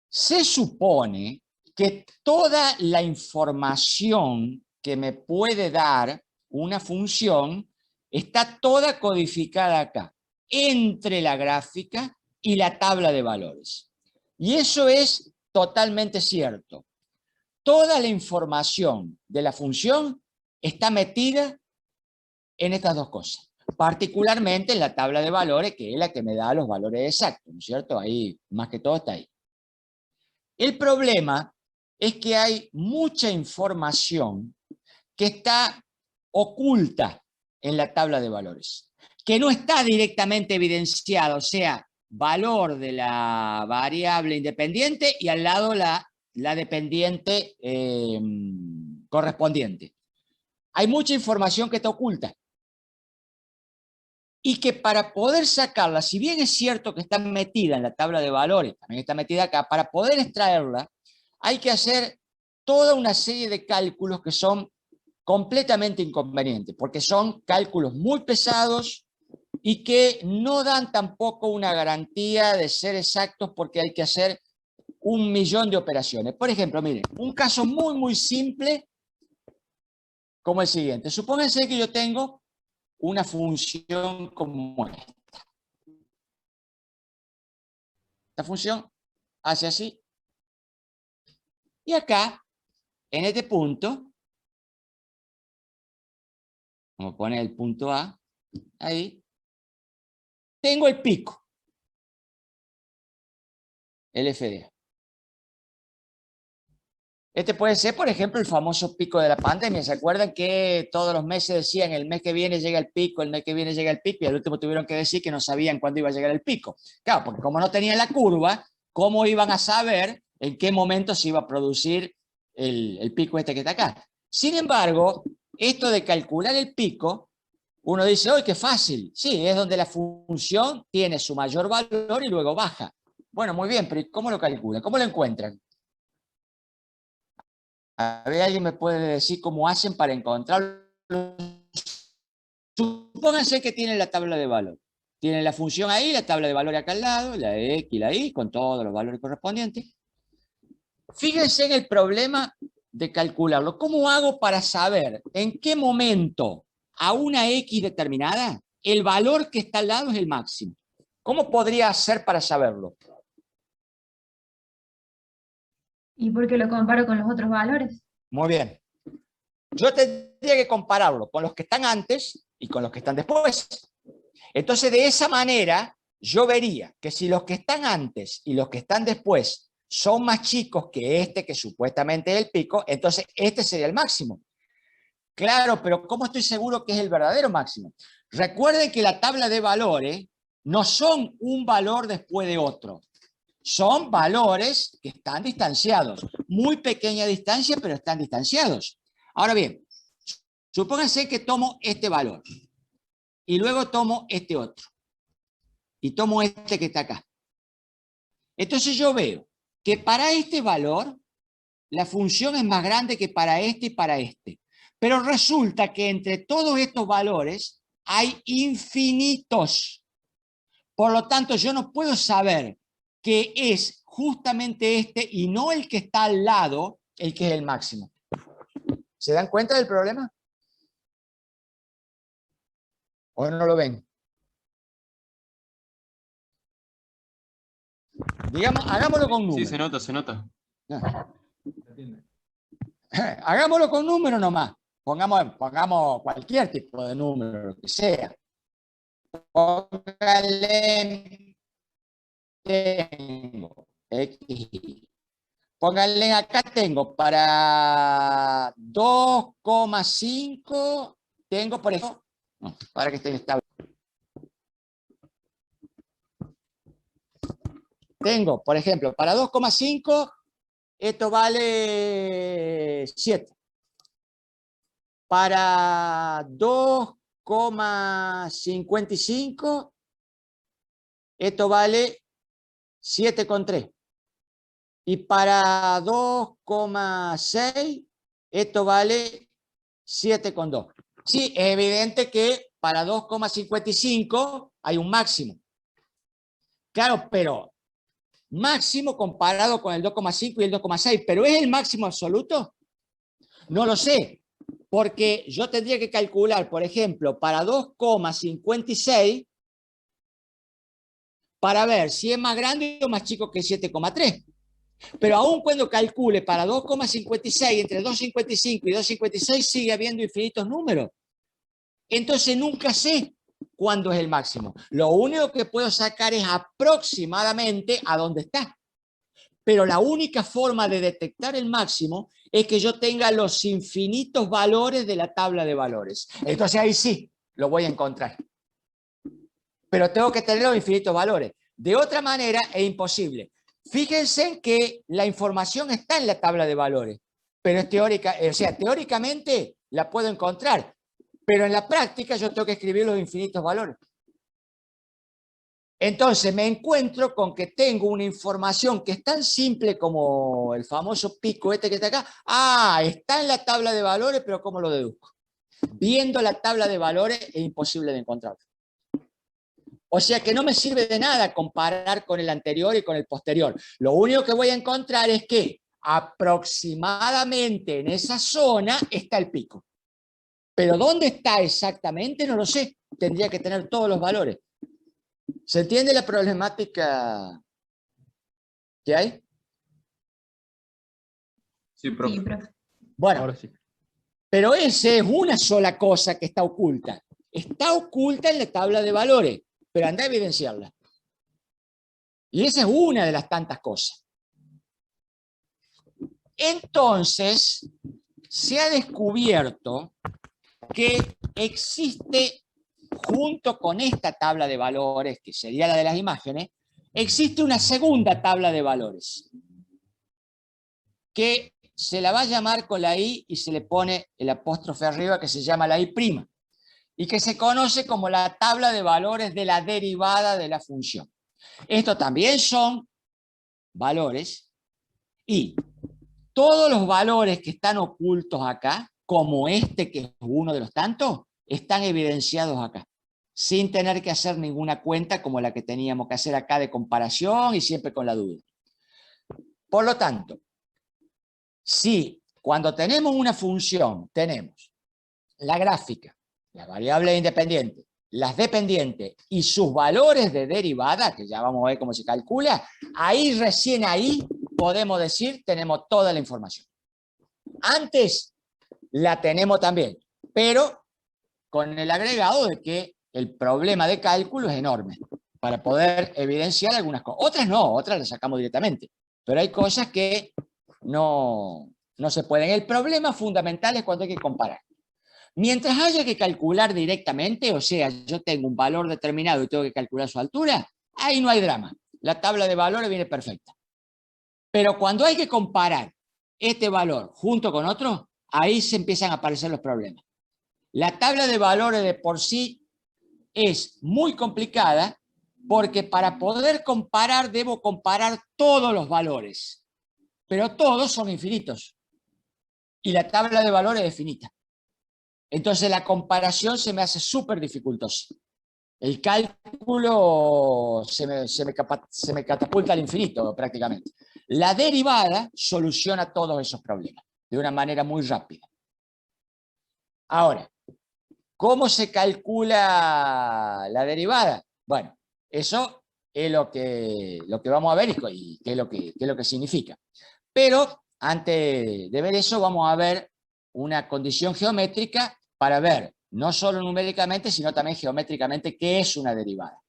se supone que toda la información que me puede dar una función está toda codificada acá, entre la gráfica y la tabla de valores. Y eso es totalmente cierto. Toda la información de la función está metida en estas dos cosas, particularmente en la tabla de valores, que es la que me da los valores exactos, ¿no es cierto? Ahí, más que todo, está ahí. El problema es que hay mucha información que está oculta en la tabla de valores, que no está directamente evidenciada, o sea, valor de la variable independiente y al lado la dependiente correspondiente. Hay mucha información que está oculta. Y que para poder sacarla, si bien es cierto que está metida en la tabla de valores, también está metida acá, para poder extraerla, hay que hacer toda una serie de cálculos que son completamente inconvenientes, porque son cálculos muy pesados y que no dan tampoco una garantía de ser exactos porque hay que hacer 1.000.000 de operaciones. Por ejemplo, miren, un caso muy simple como el siguiente. Supónganse que yo tengo una función como esta. Esta función hace así. Y acá, en este punto, vamos a poner el punto A, ahí, tengo el pico, el FDA. Este puede ser, por ejemplo, el famoso pico de la pandemia. ¿Se acuerdan que todos los meses decían el mes que viene llega el pico, el mes que viene llega el pico? Y al último tuvieron que decir que no sabían cuándo iba a llegar el pico. Claro, porque como no tenían la curva, ¿cómo iban a saber en qué momento se iba a producir el pico este que está acá? Sin embargo, esto de calcular el pico, uno dice, ¡ay, qué fácil! Sí, es donde la función tiene su mayor valor y luego baja. Bueno, muy bien, pero ¿cómo lo calculan? ¿Cómo lo encuentran? A ver, ¿alguien me puede decir cómo hacen para encontrarlo? Supónganse que tienen la tabla de valor. Tienen la función ahí, la tabla de valor acá al lado, la X y la Y, con todos los valores correspondientes. Fíjense en el problema de calcularlo. ¿Cómo hago para saber en qué momento a una X determinada el valor que está al lado es el máximo? ¿Cómo podría hacer para saberlo? ¿Y por qué lo comparo con los otros valores? Muy bien. Yo tendría que compararlo con los que están antes y con los que están después. Entonces, de esa manera, yo vería que si los que están antes y los que están después son más chicos que este, que supuestamente es el pico, entonces este sería el máximo. Claro, pero ¿cómo estoy seguro que es el verdadero máximo? Recuerden que la tabla de valores no son un valor después de otro. Son valores que están distanciados. Muy pequeña distancia, pero están distanciados. Ahora bien, supónganse que tomo este valor y luego tomo este otro y tomo este que está acá. Entonces yo veo que para este valor la función es más grande que para este y para este. Pero resulta que entre todos estos valores hay infinitos. Por lo tanto, yo no puedo saber que es justamente este y no el que está al lado el que es el máximo. ¿Se dan cuenta del problema? ¿O no lo ven? Digamos, hagámoslo con números. Sí, se nota. Hagámoslo con números nomás. Pongamos cualquier tipo de número, lo que sea. Póngale, tengo X. Pónganle acá tengo para 2,5 tengo, por ejemplo, para que esté estable. Tengo, por ejemplo, para 2,5, esto vale 7. Para 2,55, esto vale 7,3. Y para 2,6, esto vale 7,2. Sí, es evidente que para 2,55 hay un máximo. Claro, pero máximo comparado con el 2,5 y el 2,6, pero ¿es el máximo absoluto? No lo sé, porque yo tendría que calcular, por ejemplo, para 2,56 para ver si es más grande o más chico que 7,3. Pero aún cuando calcule para 2,56, entre 2,55 y 2,56 sigue habiendo infinitos números. Entonces nunca sé cuándo es el máximo. Lo único que puedo sacar es aproximadamente a dónde está. Pero la única forma de detectar el máximo es que yo tenga los infinitos valores de la tabla de valores. Entonces ahí sí lo voy a encontrar. Pero tengo que tener los infinitos valores. De otra manera es imposible. Fíjense en que la información está en la tabla de valores, pero es teórica, o sea, teóricamente la puedo encontrar, pero en la práctica yo tengo que escribir los infinitos valores. Entonces me encuentro con que tengo una información que es tan simple como el famoso pico este que está acá. Ah, está en la tabla de valores, pero ¿cómo lo deduzco? Viendo la tabla de valores es imposible de encontrarlo. O sea que no me sirve de nada comparar con el anterior y con el posterior. Lo único que voy a encontrar es que aproximadamente en esa zona está el pico. Pero ¿dónde está exactamente? No lo sé. Tendría que tener todos los valores. ¿Se entiende la problemática que hay? Sí, profe. Sí, profe. Bueno, Ahora sí. pero esa es una sola cosa que está oculta. Está oculta en la tabla de valores, pero anda a evidenciarla. Y esa es una de las tantas cosas. Entonces, se ha descubierto que existe, junto con esta tabla de valores, que sería la de las imágenes, existe una segunda tabla de valores, que se la va a llamar con la I y se le pone el apóstrofe arriba, que se llama la I', y que se conoce como la tabla de valores de la derivada de la función. Estos también son valores, y todos los valores que están ocultos acá, como este que es uno de los tantos, están evidenciados acá, sin tener que hacer ninguna cuenta como la que teníamos que hacer acá de comparación y siempre con la duda. Por lo tanto, si cuando tenemos una función tenemos la gráfica, las variables independientes, las dependientes y sus valores de derivada, que ya vamos a ver cómo se calcula, ahí recién ahí podemos decir tenemos toda la información. Antes la tenemos también, pero con el agregado de que el problema de cálculo es enorme para poder evidenciar algunas cosas. Otras no, otras las sacamos directamente, pero hay cosas que no se pueden. El problema fundamental es cuando hay que comparar. Mientras haya que calcular directamente, o sea, yo tengo un valor determinado y tengo que calcular su altura, ahí no hay drama. La tabla de valores viene perfecta. Pero cuando hay que comparar este valor junto con otro, ahí se empiezan a aparecer los problemas. La tabla de valores de por sí es muy complicada porque para poder comparar debo comparar todos los valores, pero todos son infinitos y la tabla de valores es finita. Entonces la comparación se me hace súper dificultosa. El cálculo se me catapulta al infinito prácticamente. La derivada soluciona todos esos problemas de una manera muy rápida. Ahora, ¿cómo se calcula la derivada? Bueno, eso es lo que vamos a ver y qué es lo que significa. Pero antes de ver eso, vamos a ver una condición geométrica para ver, no solo numéricamente, sino también geométricamente, qué es una derivada.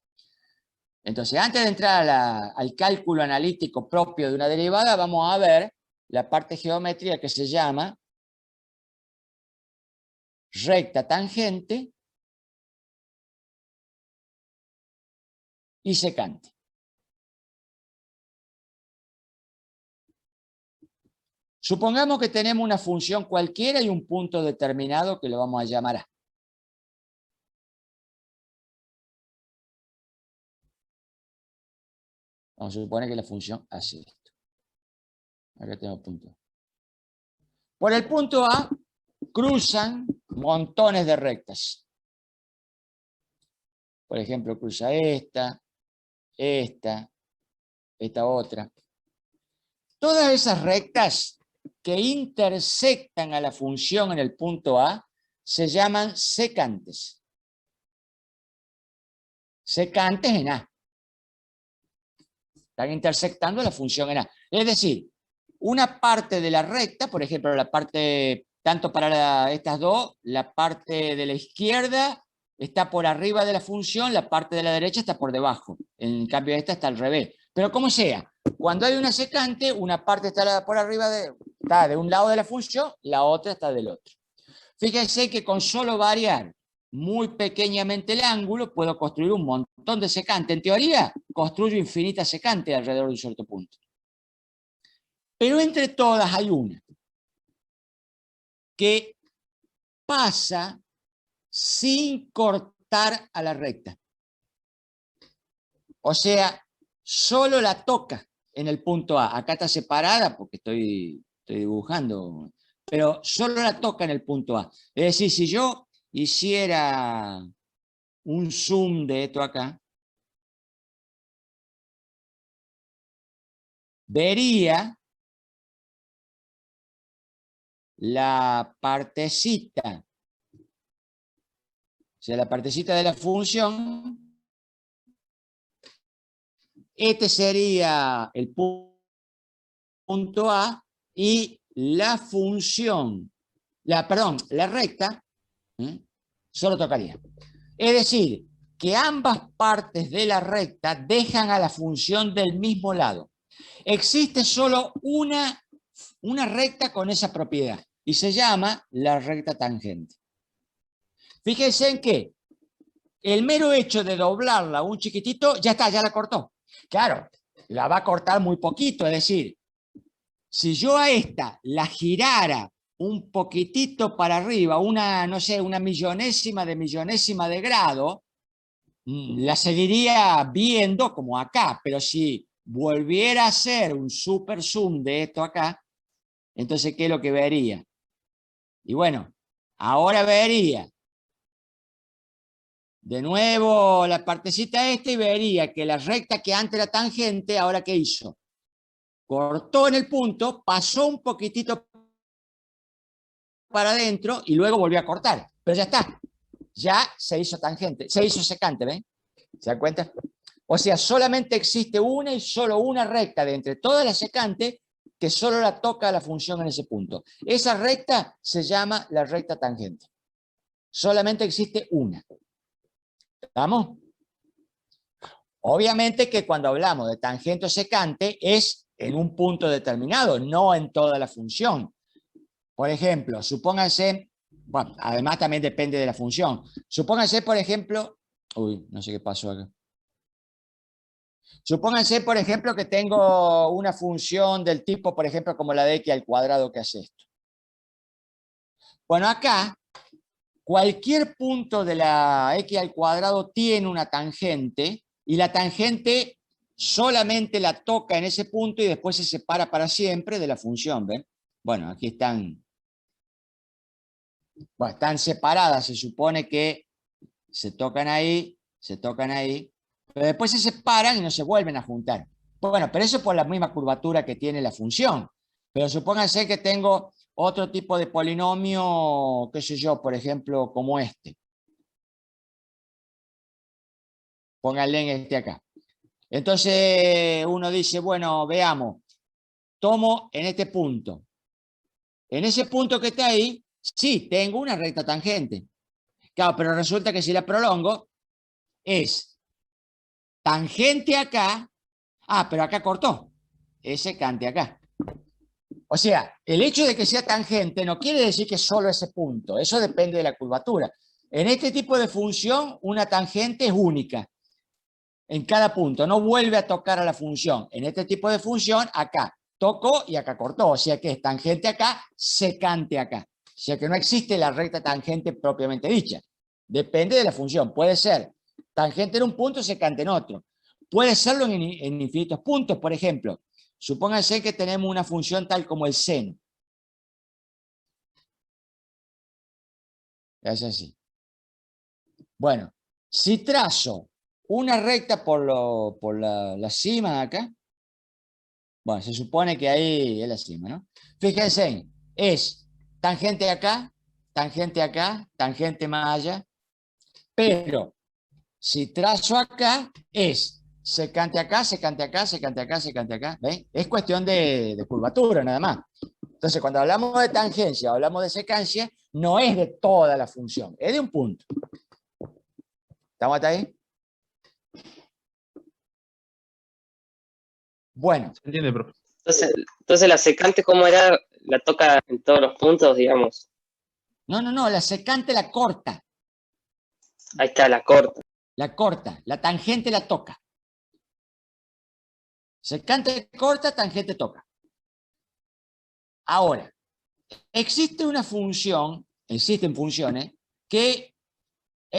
Entonces, antes de entrar al cálculo analítico propio de una derivada, vamos a ver la parte geométrica que se llama recta tangente y secante. Supongamos que tenemos una función cualquiera y un punto determinado que lo vamos a llamar A. Vamos a suponer que la función hace esto. Acá tengo punto. Por el punto A cruzan montones de rectas. Por ejemplo, cruza esta otra. Todas esas rectas que intersectan a la función en el punto A se llaman secantes. Secantes en A. Están intersectando la función en A. Es decir, una parte de la recta, por ejemplo, la parte, tanto para estas dos, la parte de la izquierda está por arriba de la función, la parte de la derecha está por debajo. En cambio esta está al revés. Pero como sea, cuando hay una secante, una parte está por arriba, está de un lado de la función, la otra está del otro. Fíjense que con solo variar muy pequeñamente el ángulo, puedo construir un montón de secantes. En teoría, construyo infinitas secantes alrededor de un cierto punto. Pero entre todas hay una que pasa sin cortar a la recta. O sea, solo la toca en el punto A. Acá está separada porque estoy dibujando, pero solo la toca en el punto A. Es decir, si yo hiciera un zoom de esto acá, vería la partecita, o sea, la partecita de la función. Este sería el punto A y la función, la recta, solo tocaría. Es decir, que ambas partes de la recta dejan a la función del mismo lado. Existe solo una recta con esa propiedad y se llama la recta tangente. Fíjense en que el mero hecho de doblarla un chiquitito, ya está, ya la cortó. Claro, la va a cortar muy poquito, es decir, si yo a esta la girara un poquitito para arriba, no sé, una millonésima de grado, la seguiría viendo como acá, pero si volviera a hacer un super zoom de esto acá, entonces, ¿qué es lo que vería? Y bueno, ahora vería de nuevo la partecita esta y vería que la recta que antes era tangente, ahora ¿qué hizo? Cortó en el punto, pasó un poquitito para adentro y luego volvió a cortar. Pero ya está, ya se hizo tangente, se hizo secante, ¿ven? ¿Se dan cuenta? O sea, solamente existe una y solo una recta de entre todas las secantes que solo la toca la función en ese punto. Esa recta se llama la recta tangente. Solamente existe una. ¿Estamos? Obviamente que cuando hablamos de tangente o secante es en un punto determinado, no en toda la función. Por ejemplo, supónganse, bueno, además también depende de la función. Supónganse, por ejemplo, uy, no sé qué pasó acá. Supónganse, por ejemplo, que tengo una función del tipo, por ejemplo, como la de x al cuadrado que hace esto. Bueno, acá, cualquier punto de la x al cuadrado tiene una tangente, y la tangente solamente la toca en ese punto y después se separa para siempre de la función, ¿ven? Bueno, aquí están, bueno, están separadas, se supone que se tocan ahí, pero después se separan y no se vuelven a juntar. Bueno, pero eso es por la misma curvatura que tiene la función. Pero supónganse que tengo otro tipo de polinomio, qué sé yo, por ejemplo, como este. Pónganle en este acá. Entonces uno dice, bueno, veamos, tomo en este punto. En ese punto que está ahí, sí, tengo una recta tangente. Claro, pero resulta que si la prolongo, es tangente acá, pero acá cortó, es secante acá. O sea, el hecho de que sea tangente no quiere decir que solo ese punto, eso depende de la curvatura. En este tipo de función, una tangente es única en cada punto, no vuelve a tocar a la función. En este tipo de función, acá tocó y acá cortó, o sea que es tangente acá, secante acá. O sea que no existe la recta tangente propiamente dicha. Depende de la función. Puede ser tangente en un punto, secante en otro. Puede serlo en infinitos puntos, por ejemplo. Supónganse que tenemos una función tal como el seno. Es así. Bueno, si trazo una recta por la cima de acá, bueno, se supone que ahí es la cima, ¿no? Fíjense, es tangente acá, tangente más allá, pero si trazo acá, es secante acá, secante acá, secante acá, secante acá. ¿Ven? Es cuestión de curvatura nada más. Entonces, cuando hablamos de tangencia, hablamos de secancia, no es de toda la función, es de un punto. ¿Estamos hasta ahí? Bueno. ¿Se entiende, profe? Entonces la secante, ¿cómo era? La toca en todos los puntos, digamos. No, la secante la corta. Ahí está, la corta. La corta, la tangente la toca. Secante corta, tangente toca. Ahora, existe una función, existen funciones, que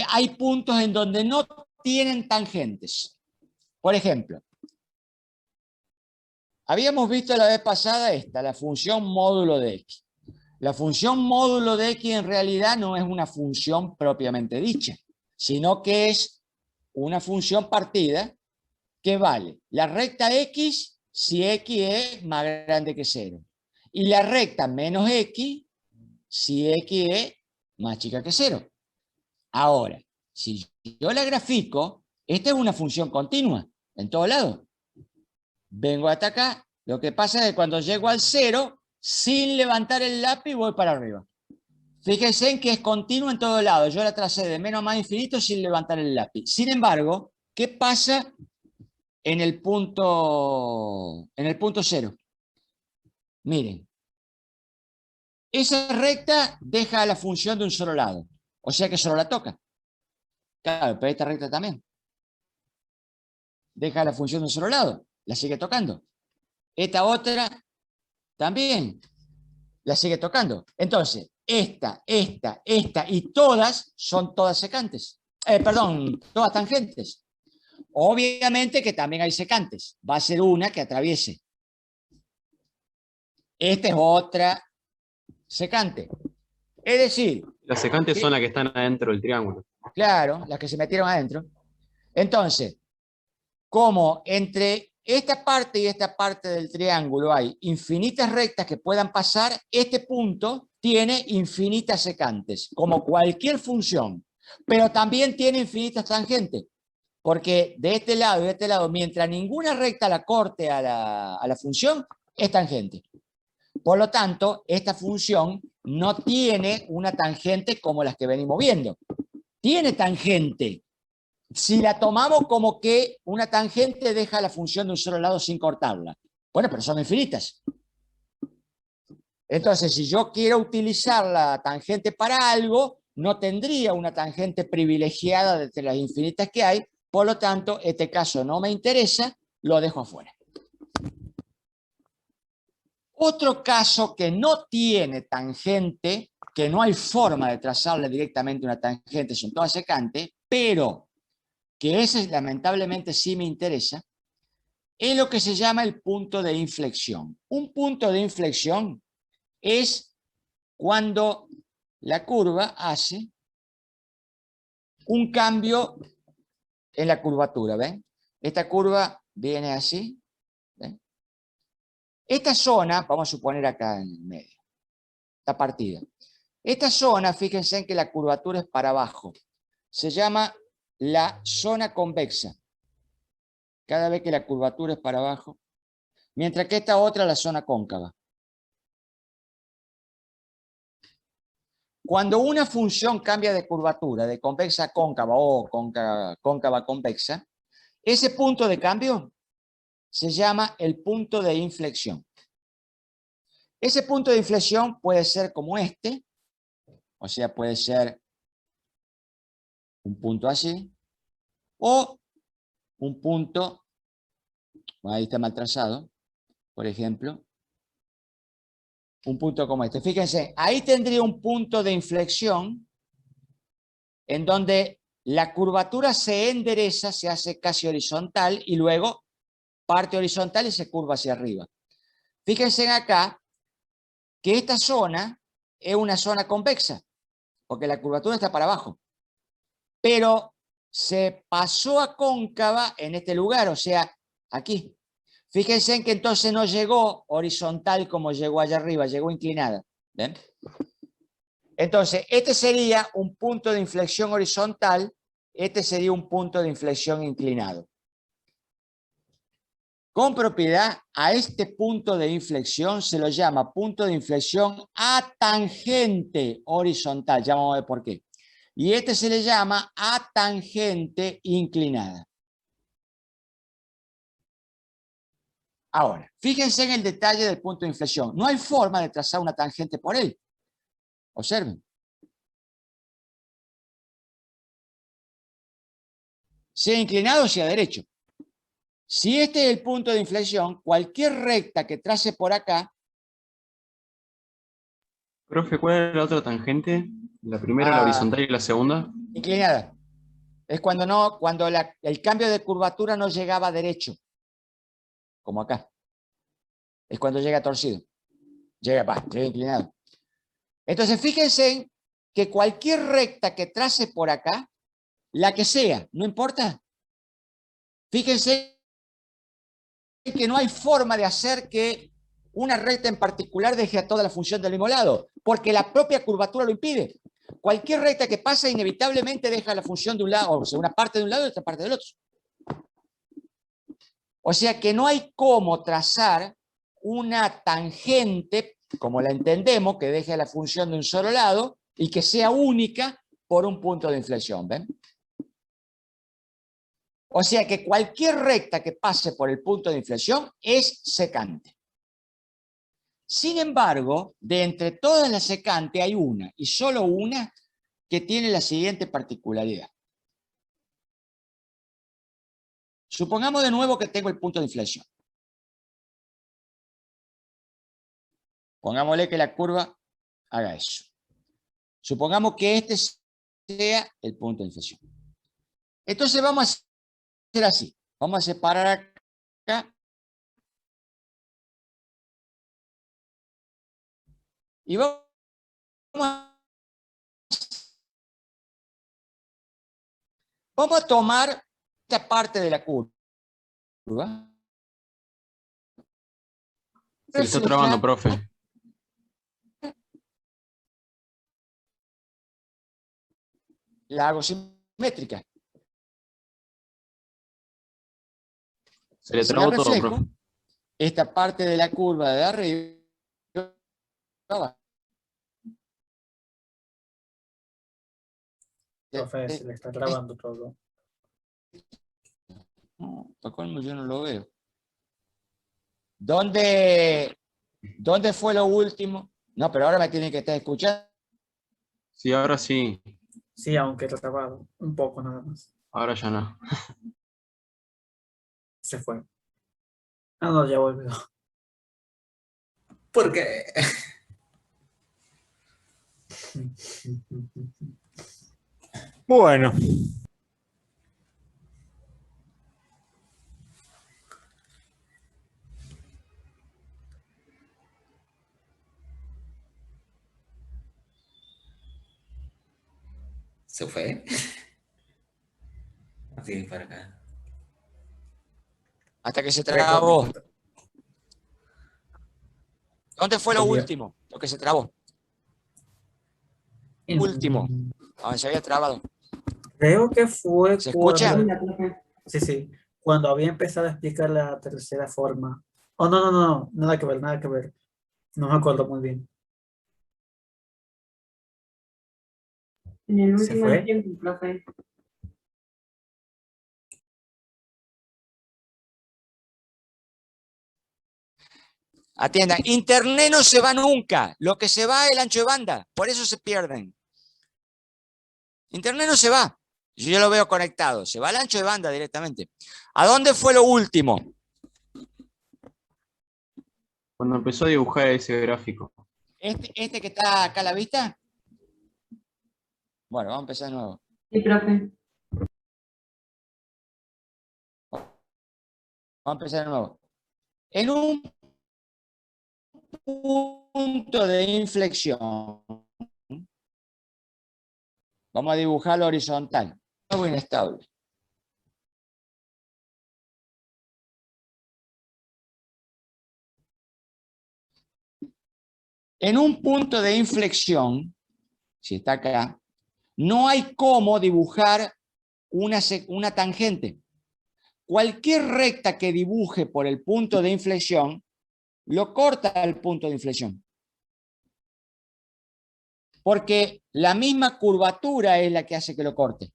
hay puntos en donde no tienen tangentes. Por ejemplo, habíamos visto la vez pasada la función módulo de x. La función módulo de x en realidad no es una función propiamente dicha, sino que es una función partida que vale la recta x si x es más grande que 0. Y la recta menos x si x es más chica que 0. Ahora, si yo la grafico, esta es una función continua en todo lado. Vengo hasta acá, lo que pasa es que cuando llego al 0, sin levantar el lápiz voy para arriba. Fíjense en que es continuo en todo lado. Yo la tracé de menos a más infinito sin levantar el lápiz. Sin embargo, ¿qué pasa en el punto 0? Miren, esa recta deja a la función de un solo lado, o sea que solo la toca. Claro, pero esta recta también deja la función de un solo lado, la sigue tocando. Esta otra también la sigue tocando. Entonces, esta y todas son todas secantes. Todas tangentes. Obviamente que también hay secantes. Va a ser una que atraviese. Esta es otra secante. Es decir... Las secantes son las que están adentro del triángulo. Claro, las que se metieron adentro. Entonces, como entre esta parte y esta parte del triángulo hay infinitas rectas que puedan pasar, este punto tiene infinitas secantes, como cualquier función, pero también tiene infinitas tangentes, porque de este lado y de este lado, mientras ninguna recta la corte a la función, es tangente. Por lo tanto, esta función no tiene una tangente como las que venimos viendo. Tiene tangente. Si la tomamos como que una tangente deja la función de un solo lado sin cortarla. Bueno, pero son infinitas. Entonces, si yo quiero utilizar la tangente para algo, no tendría una tangente privilegiada de las infinitas que hay. Por lo tanto, este caso no me interesa, lo dejo afuera. Otro caso que no tiene tangente, que no hay forma de trazarle directamente una tangente, son todas secantes, pero que ese lamentablemente sí me interesa, es lo que se llama el punto de inflexión. Un punto de inflexión es cuando la curva hace un cambio en la curvatura, ¿ven? Esta curva viene así, ¿ven? Esta zona, vamos a suponer acá en el medio, esta partida. Esta zona, fíjense en que la curvatura es para abajo. Se llama la zona convexa. Cada vez que la curvatura es para abajo. Mientras que esta otra, la zona cóncava. Cuando una función cambia de curvatura, de convexa a cóncava o cóncava a convexa, ese punto de cambio se llama el punto de inflexión. Ese punto de inflexión puede ser como este, o sea, puede ser un punto así, o un punto, ahí está mal trazado, por ejemplo, un punto como este. Fíjense, ahí tendría un punto de inflexión en donde la curvatura se endereza, se hace casi horizontal y luego parte horizontal y se curva hacia arriba. Fíjense acá que esta zona es una zona convexa, porque la curvatura está para abajo. Pero se pasó a cóncava en este lugar, o sea, aquí. Fíjense en que entonces no llegó horizontal como llegó allá arriba, llegó inclinada. ¿Ven? Entonces, este sería un punto de inflexión horizontal, este sería un punto de inflexión inclinado. Con propiedad, a este punto de inflexión se lo llama punto de inflexión atangente horizontal. Ya vamos a ver por qué. Y este se le llama atangente inclinada. Ahora, fíjense en el detalle del punto de inflexión. No hay forma de trazar una tangente por él. Observen. Sea inclinado o sea derecho. Si este es el punto de inflexión, cualquier recta que trace por acá... Profe, ¿cuál era la otra tangente? La primera, la horizontal y la segunda. Inclinada. Es cuando el cambio de curvatura no llegaba derecho. Como acá. Es cuando llega torcido. Llega inclinado. Entonces, fíjense que cualquier recta que trace por acá, la que sea, no importa. Fíjense que no hay forma de hacer que una recta en particular deje a toda la función del mismo lado, porque la propia curvatura lo impide. Cualquier recta que pasa inevitablemente deja la función de un lado, o sea, una parte de un lado y otra parte del otro. O sea que no hay cómo trazar una tangente, como la entendemos, que deje la función de un solo lado y que sea única por un punto de inflexión. ¿Ven? O sea que cualquier recta que pase por el punto de inflexión es secante. Sin embargo, de entre todas las secantes hay una, y solo una, que tiene la siguiente particularidad. Supongamos de nuevo que tengo el punto de inflexión. Pongámosle que la curva haga eso. Supongamos que este sea el punto de inflexión. Entonces vamos a hacer así. Vamos a separar acá. Y vamos a tomar esta parte de la curva. Se le está trabando, profe. La hago simétrica. Se le Si trabó la todo, reflejo, profe. esta parte de la curva de arriba Profe, se le está trabando todo. No, para colmo yo no lo veo. ¿Dónde fue lo último? No, pero ahora me tienen que estar escuchando. Sí, ahora sí. Sí, aunque está trabado. Un poco nada más. Ahora ya no. Se fue. Ah, no, ya volvió. ¿Por qué? Bueno. ¿Se fue? Así para acá. Hasta que se trabó. ¿Dónde fue lo Volvió. último? Lo que se trabó. Último. Donde se había trabado. Creo que fue ¿Se cuando... escucha? Hola, profe. Sí, sí. Cuando había empezado a explicar la tercera forma. Oh, no. Nada que ver, nada que ver. No me acuerdo muy bien. En el ¿Se último fue? tiempo, profe. Atiendan, internet no se va nunca. Lo que se va es el ancho de banda. Por eso se pierden. Internet no se va. Yo lo veo conectado. Se va al ancho de banda directamente. ¿A dónde fue lo último? Cuando empezó a dibujar ese gráfico. ¿Este que está acá a la vista? Bueno, vamos a empezar de nuevo. Sí, profe. Vamos a empezar de nuevo. En un punto de inflexión, vamos a dibujarlo horizontal. Algo inestable. En un punto de inflexión, si está acá, no hay cómo dibujar una tangente. Cualquier recta que dibuje por el punto de inflexión, lo corta el punto de inflexión. Porque la misma curvatura es la que hace que lo corte.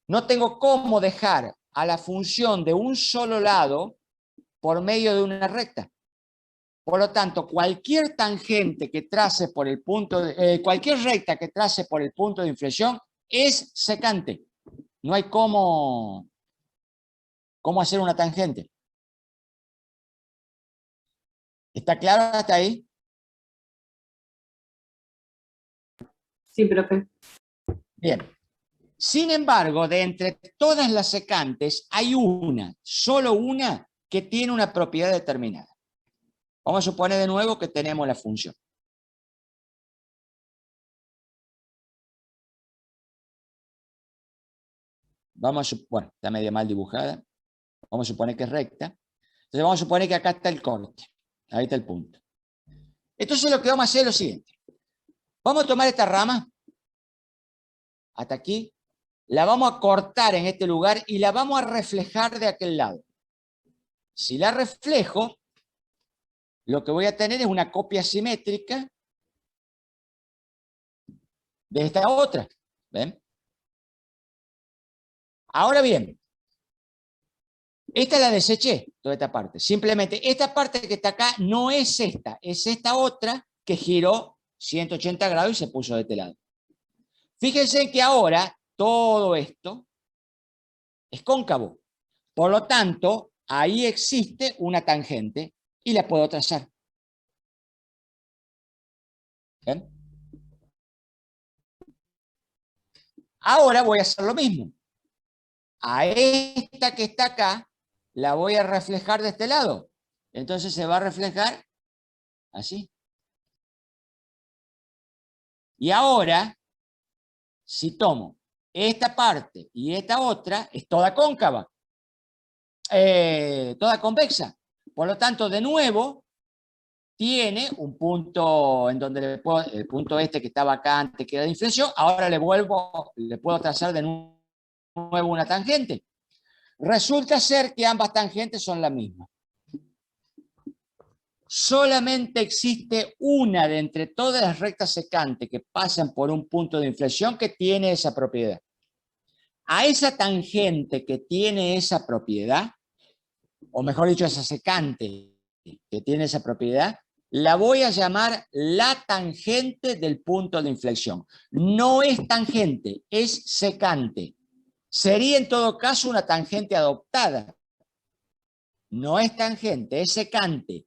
No tengo cómo dejar a la función de un solo lado por medio de una recta. Por lo tanto, cualquier tangente que trace por el punto, cualquier recta que trace por el punto de inflexión es secante. No hay cómo hacer una tangente. ¿Está claro hasta ahí? Sí, profe. Bien. Sin embargo, de entre todas las secantes, hay una, solo una, que tiene una propiedad determinada. Vamos a suponer de nuevo que tenemos la función. Bueno, está medio mal dibujada. Vamos a suponer que es recta. Entonces vamos a suponer que acá está el corte. Ahí está el punto. Entonces lo que vamos a hacer es lo siguiente. Vamos a tomar esta rama, hasta aquí, la vamos a cortar en este lugar y la vamos a reflejar de aquel lado. Si la reflejo, lo que voy a tener es una copia simétrica de esta otra. ¿Ven? Ahora bien, esta la deseché, toda esta parte. Simplemente, esta parte que está acá no es esta otra que giró 180 grados y se puso de este lado. Fíjense que ahora todo esto es cóncavo. Por lo tanto, ahí existe una tangente y la puedo trazar. ¿Ven? Ahora voy a hacer lo mismo. A esta que está acá, la voy a reflejar de este lado. Entonces se va a reflejar así. Y ahora, si tomo esta parte y esta otra, es toda cóncava. Toda convexa. Por lo tanto, de nuevo, tiene un punto en donde el punto este que estaba acá antes que era de inflexión, ahora le puedo trazar de nuevo una tangente. Resulta ser que ambas tangentes son la misma. Solamente existe una de entre todas las rectas secantes que pasan por un punto de inflexión que tiene esa propiedad. A esa tangente que tiene esa propiedad, o mejor dicho, esa secante que tiene esa propiedad, la voy a llamar la tangente del punto de inflexión. No es tangente, es secante. Sería en todo caso una tangente adoptada. No es tangente, es secante.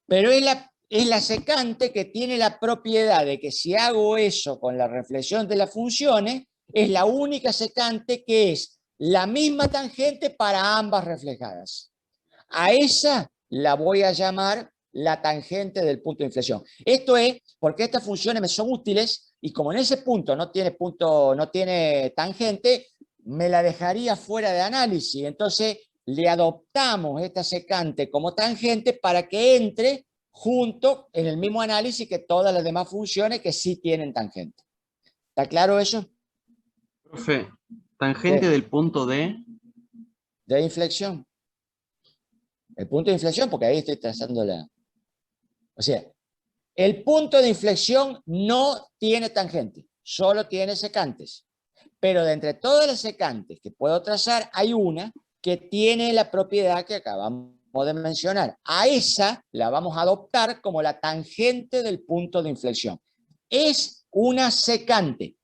Pero es la secante que tiene la propiedad de que si hago eso con la reflexión de las funciones, es la única secante que es la misma tangente para ambas reflejadas. A esa la voy a llamar la tangente del punto de inflexión. Esto es porque estas funciones me son útiles y como en ese punto no tiene tangente, me la dejaría fuera de análisis. Entonces le adoptamos esta secante como tangente para que entre junto en el mismo análisis que todas las demás funciones que sí tienen tangente. ¿Está claro eso? Profe, tangente del punto de inflexión. El punto de inflexión, porque ahí estoy trazando la... O sea, el punto de inflexión no tiene tangente, solo tiene secantes. Pero de entre todas las secantes que puedo trazar, hay una que tiene la propiedad que acabamos de mencionar. A esa la vamos a adoptar como la tangente del punto de inflexión. Es una secante,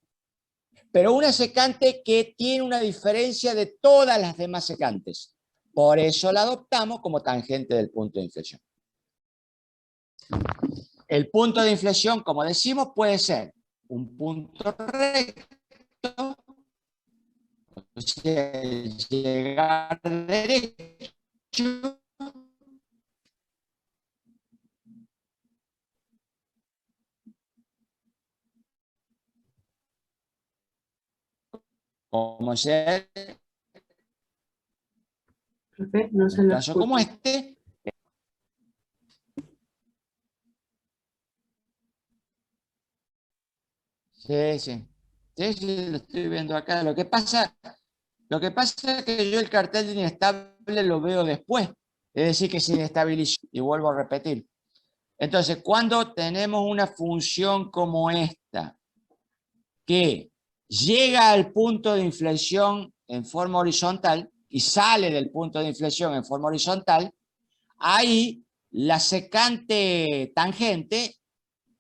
pero una secante que tiene una diferencia de todas las demás secantes. Por eso la adoptamos como tangente del punto de inflexión. El punto de inflexión, como decimos, puede ser un punto recto, o sea, llegar derecho, como ser Profe, no se un lo caso escucha. como este. Sí, sí. Sí, sí, lo estoy viendo acá. Lo que pasa es que yo el cartel de inestable lo veo después. Es decir, que se inestabilizó. Y vuelvo a repetir. Entonces, cuando tenemos una función como esta, que llega al punto de inflexión en forma horizontal y sale del punto de inflexión en forma horizontal, ahí la secante tangente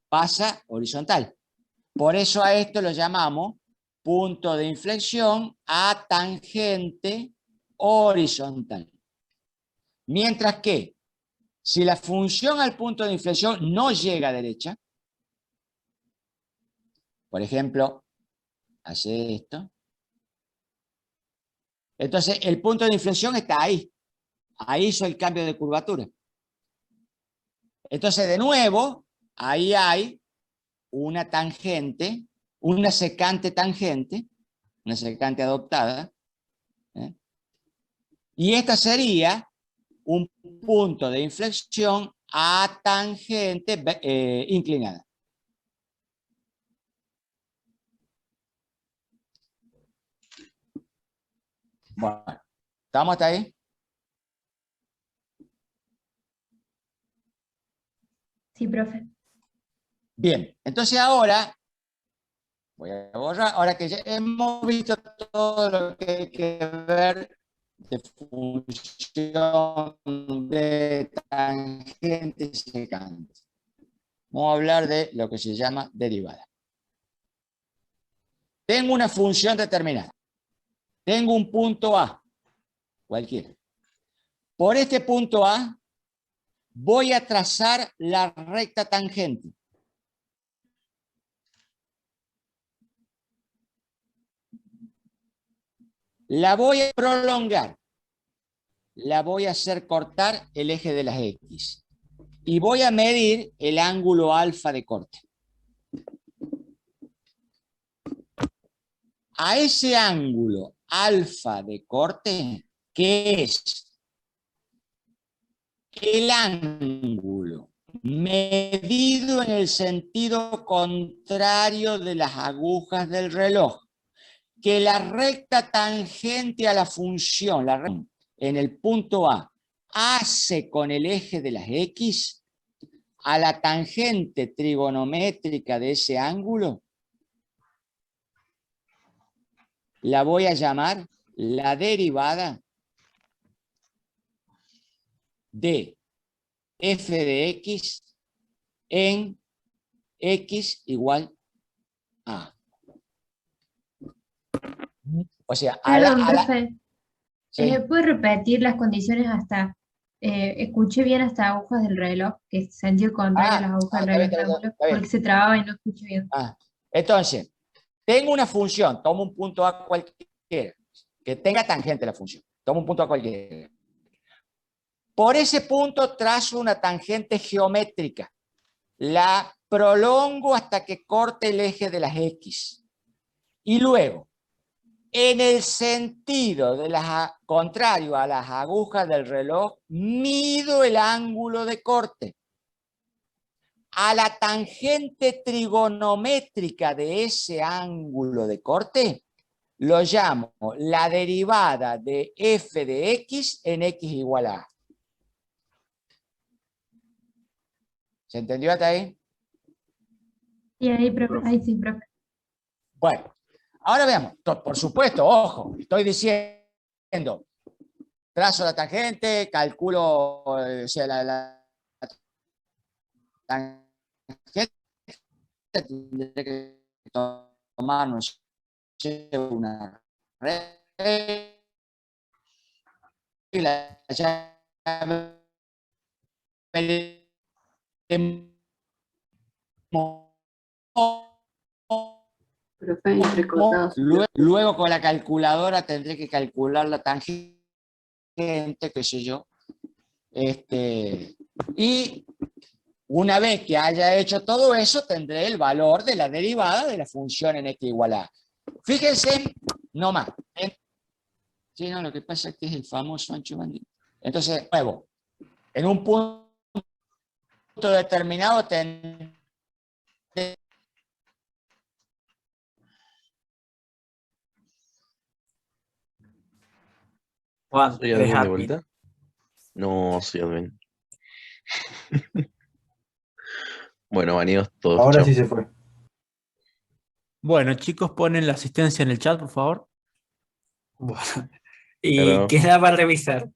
pasa horizontal. Por eso a esto lo llamamos punto de inflexión a tangente horizontal. Mientras que si la función al punto de inflexión no llega a derecha, por ejemplo, hace esto, entonces el punto de inflexión está ahí. Ahí hizo el cambio de curvatura. Entonces, de nuevo, ahí hay una tangente, una secante tangente, una secante adoptada, ¿eh? Y esta sería un punto de inflexión a tangente inclinada. Bueno, ¿estamos hasta ahí? Sí, profe. Bien, entonces ahora, voy a borrar, ahora que ya hemos visto todo lo que hay que ver de función de tangente y secante. Vamos a hablar de lo que se llama derivada. Tengo una función determinada. Tengo un punto A, cualquiera. Por este punto A voy a trazar la recta tangente. La voy a prolongar. La voy a hacer cortar el eje de las X. Y voy a medir el ángulo alfa de corte. A ese ángulo alfa de corte, que es el ángulo medido en el sentido contrario de las agujas del reloj, que la recta tangente a la función, en el punto A, hace con el eje de las X, a la tangente trigonométrica de ese ángulo, la voy a llamar la derivada de f de x en x igual a. O sea, Perdón, profe. Sí. ¿Puede repetir las condiciones hasta, escuché bien hasta agujas del reloj, que es sentido contrario a las agujas del reloj, está bien. porque se trababa y no escuché bien? Entonces, tengo una función, tomo un punto A cualquiera, que tenga tangente la función, tomo un punto A cualquiera. Por ese punto trazo una tangente geométrica, la prolongo hasta que corte el eje de las X. Y luego, en el sentido de contrario a las agujas del reloj, mido el ángulo de corte. A la tangente trigonométrica de ese ángulo de corte lo llamo la derivada de f de x en x igual a a. ¿Se entendió hasta ahí? Sí, ahí, profe. Ahí sí, profe. Bueno, ahora veamos. Por supuesto, ojo, estoy diciendo, trazo la tangente, calculo, o sea, la tangente, tendré que tomar, no sé, una regla, ya Profe, entrecortado. luego con la calculadora tendré que calcular la tangente, qué sé yo. Y una vez que haya hecho todo eso, tendré el valor de la derivada de la función en x igual a. Fíjense, no más. Sí, no, lo que pasa es que es el famoso ancho bandido. Entonces, nuevo, en un punto determinado tendré Juan, ¿Soy eres admin de admin. vuelta? No soy admin. Bueno, baneados todos. Ahora Chau. sí se fue. Bueno, chicos, ponen la asistencia en el chat, por favor. Bueno, y Claro, queda para revisar. Ahí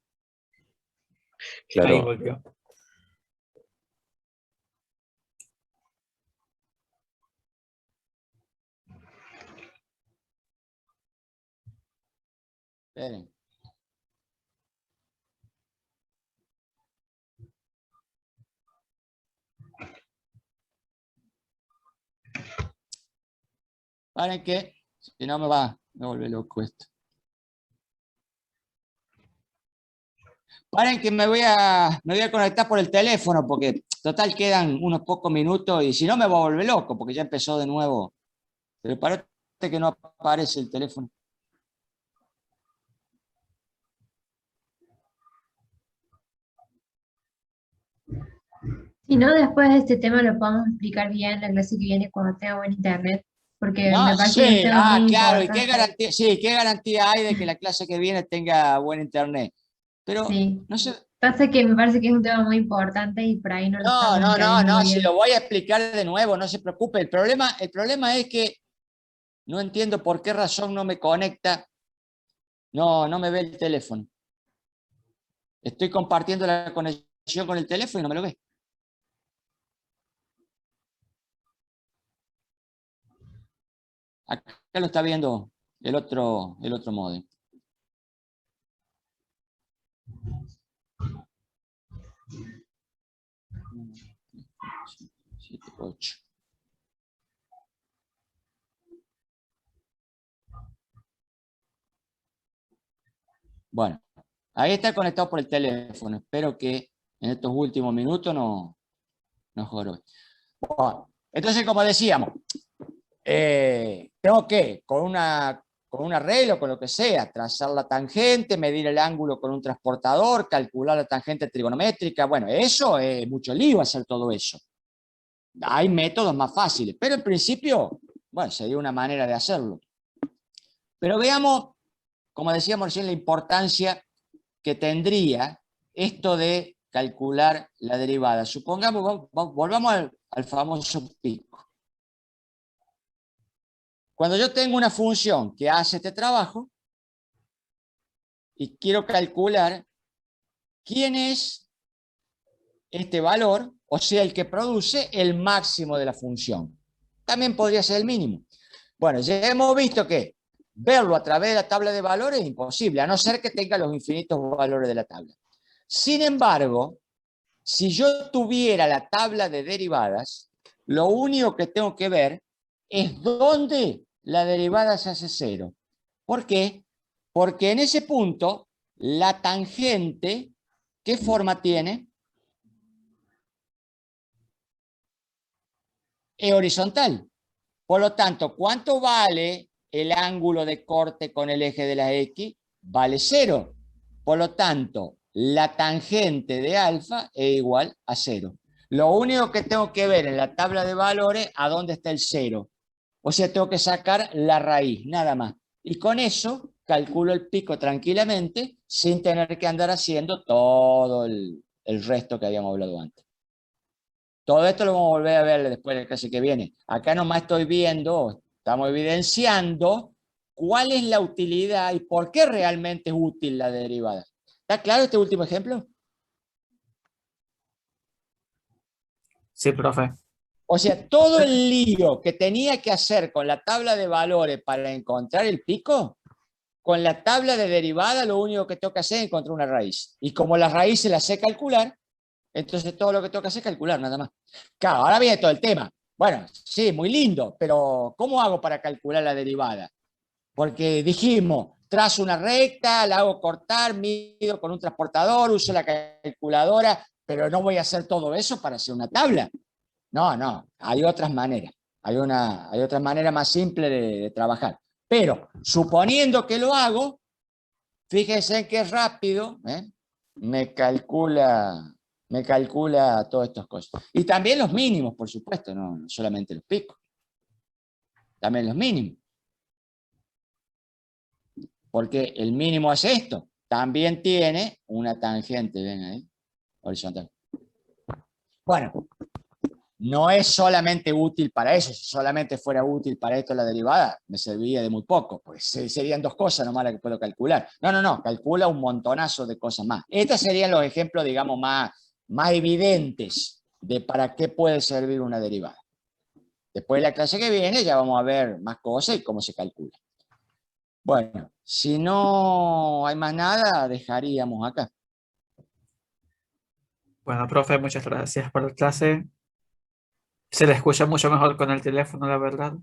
claro. volvió. Esperen. Paren que, si no me vuelve loco esto. Paren que me voy a conectar por el teléfono, porque total quedan unos pocos minutos y si no me voy a volver loco, porque ya empezó de nuevo. Pero parece que no aparece el teléfono. Si no, después de este tema lo podemos explicar bien en la clase que viene cuando tenga buen internet, porque No, me parece que es un sí, tema muy claro, ¿y importante. qué garantía, sí, qué garantía hay de que la clase que viene tenga buen internet? Pero, Sí. no sé, Pasa que me parece que es un tema muy importante y por ahí no lo estamos entendiendo muy si bien. lo voy a explicar de nuevo, no se preocupe. El problema es que no entiendo por qué razón no me conecta, no me ve el teléfono. Estoy compartiendo la conexión con el teléfono y no me lo ve. Acá lo está viendo el otro módem. Siete, 8. Bueno, ahí está conectado por el teléfono. Espero que en estos últimos minutos no jorobe. Bueno, entonces, como decíamos, tengo que, con un arreglo, con lo que sea, trazar la tangente, medir el ángulo con un transportador, calcular la tangente trigonométrica. Bueno, eso es mucho lío hacer todo eso. Hay métodos más fáciles, pero en principio, bueno, sería una manera de hacerlo. Pero veamos, como decíamos recién, la importancia que tendría esto de calcular la derivada. Supongamos, volvamos al famoso pico. Cuando yo tengo una función que hace este trabajo y quiero calcular quién es este valor, o sea, el que produce el máximo de la función. También podría ser el mínimo. Bueno, ya hemos visto que verlo a través de la tabla de valores es imposible, a no ser que tenga los infinitos valores de la tabla. Sin embargo, si yo tuviera la tabla de derivadas, lo único que tengo que ver es dónde la derivada se hace cero. ¿Por qué? Porque en ese punto, la tangente, ¿qué forma tiene? Es horizontal. Por lo tanto, ¿cuánto vale el ángulo de corte con el eje de la X? Vale 0. Por lo tanto, la tangente de alfa es igual a 0. Lo único que tengo que ver en la tabla de valores, a dónde está el 0. O sea, tengo que sacar la raíz, nada más. Y con eso calculo el pico tranquilamente, sin tener que andar haciendo todo el resto que habíamos hablado antes. Todo esto lo vamos a volver a ver después de la clase que viene. Acá nomás estoy viendo, estamos evidenciando cuál es la utilidad y por qué realmente es útil la derivada. ¿Está claro este último ejemplo? Sí, profe. O sea, todo el lío que tenía que hacer con la tabla de valores para encontrar el pico, con la tabla de derivada lo único que tengo que hacer es encontrar una raíz. Y como la raíz se la sé calcular, entonces todo lo que tengo que hacer es calcular, nada más. Claro, ahora viene todo el tema. Bueno, sí, muy lindo, pero ¿cómo hago para calcular la derivada? Porque dijimos, trazo una recta, la hago cortar, mido con un transportador, uso la calculadora, pero no voy a hacer todo eso para hacer una tabla. No, hay otras maneras. Hay otra manera más simple de trabajar. Pero, suponiendo que lo hago, fíjense que es rápido, me calcula todas estas cosas. Y también los mínimos, por supuesto, no solamente los picos. También los mínimos. Porque el mínimo es esto. También tiene una tangente, ven ahí, horizontal. Bueno, no es solamente útil para eso. Si solamente fuera útil para esto la derivada, me serviría de muy poco. Pues serían dos cosas nomás las que puedo calcular. No, calcula un montonazo de cosas más. Estos serían los ejemplos, digamos, más evidentes de para qué puede servir una derivada. Después de la clase que viene ya vamos a ver más cosas y cómo se calcula. Bueno, si no hay más nada, dejaríamos acá. Bueno, profe, muchas gracias por la clase. Se le escucha mucho mejor con el teléfono, la verdad.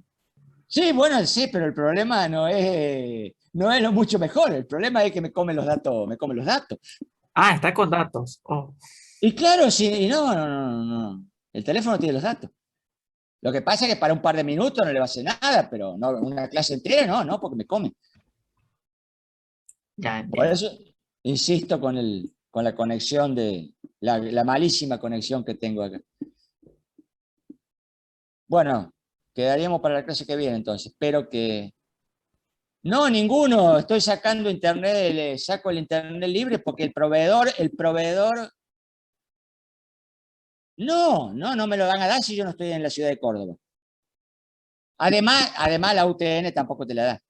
Sí, bueno, sí, pero el problema no es lo mucho mejor. El problema es que me come los datos, Ah, está con datos. Oh. Y claro, sí, no. El teléfono tiene los datos. Lo que pasa es que para un par de minutos no le va a hacer nada, pero no, una clase entera no, porque me come. Ya Por entiendo. eso insisto con la conexión la malísima conexión que tengo acá. Bueno, quedaríamos para la clase que viene entonces. Espero que... No, ninguno. Estoy sacando internet, le saco el internet libre porque el proveedor... No me lo van a dar si yo no estoy en la ciudad de Córdoba. Además la UTN tampoco te la da.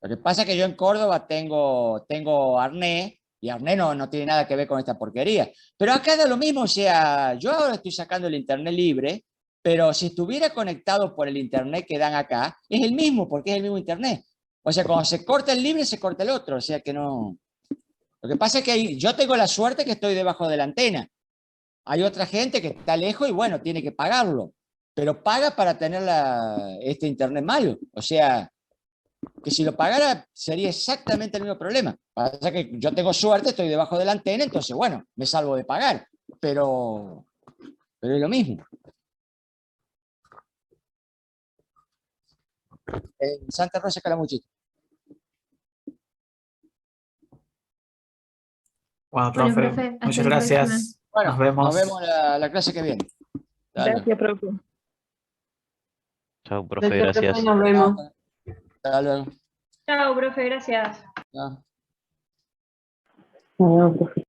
Lo que pasa es que yo en Córdoba tengo Arnet, y Arnet no tiene nada que ver con esta porquería. Pero acá da lo mismo, o sea, yo ahora estoy sacando el internet libre, pero si estuviera conectado por el internet que dan acá, es el mismo, porque es el mismo internet. O sea, cuando se corta el libre, se corta el otro, o sea que no... Lo que pasa es que yo tengo la suerte que estoy debajo de la antena. Hay otra gente que está lejos y bueno, tiene que pagarlo, pero paga para tener este internet malo. O sea, que si lo pagara sería exactamente el mismo problema. Pasa que yo tengo suerte, estoy debajo de la antena, entonces bueno, me salvo de pagar, pero es lo mismo. En Santa Rosa Calamuchita. Bueno, Bueno, profe, profe, hasta muchas la próxima. gracias. Bueno, Nos vemos. nos vemos la clase que viene. Dale. Gracias, profe. Chao, profe, Gracias, gracias. profe, nos vemos. Hasta luego. Chao, profe, gracias. Chao. Bueno, profe.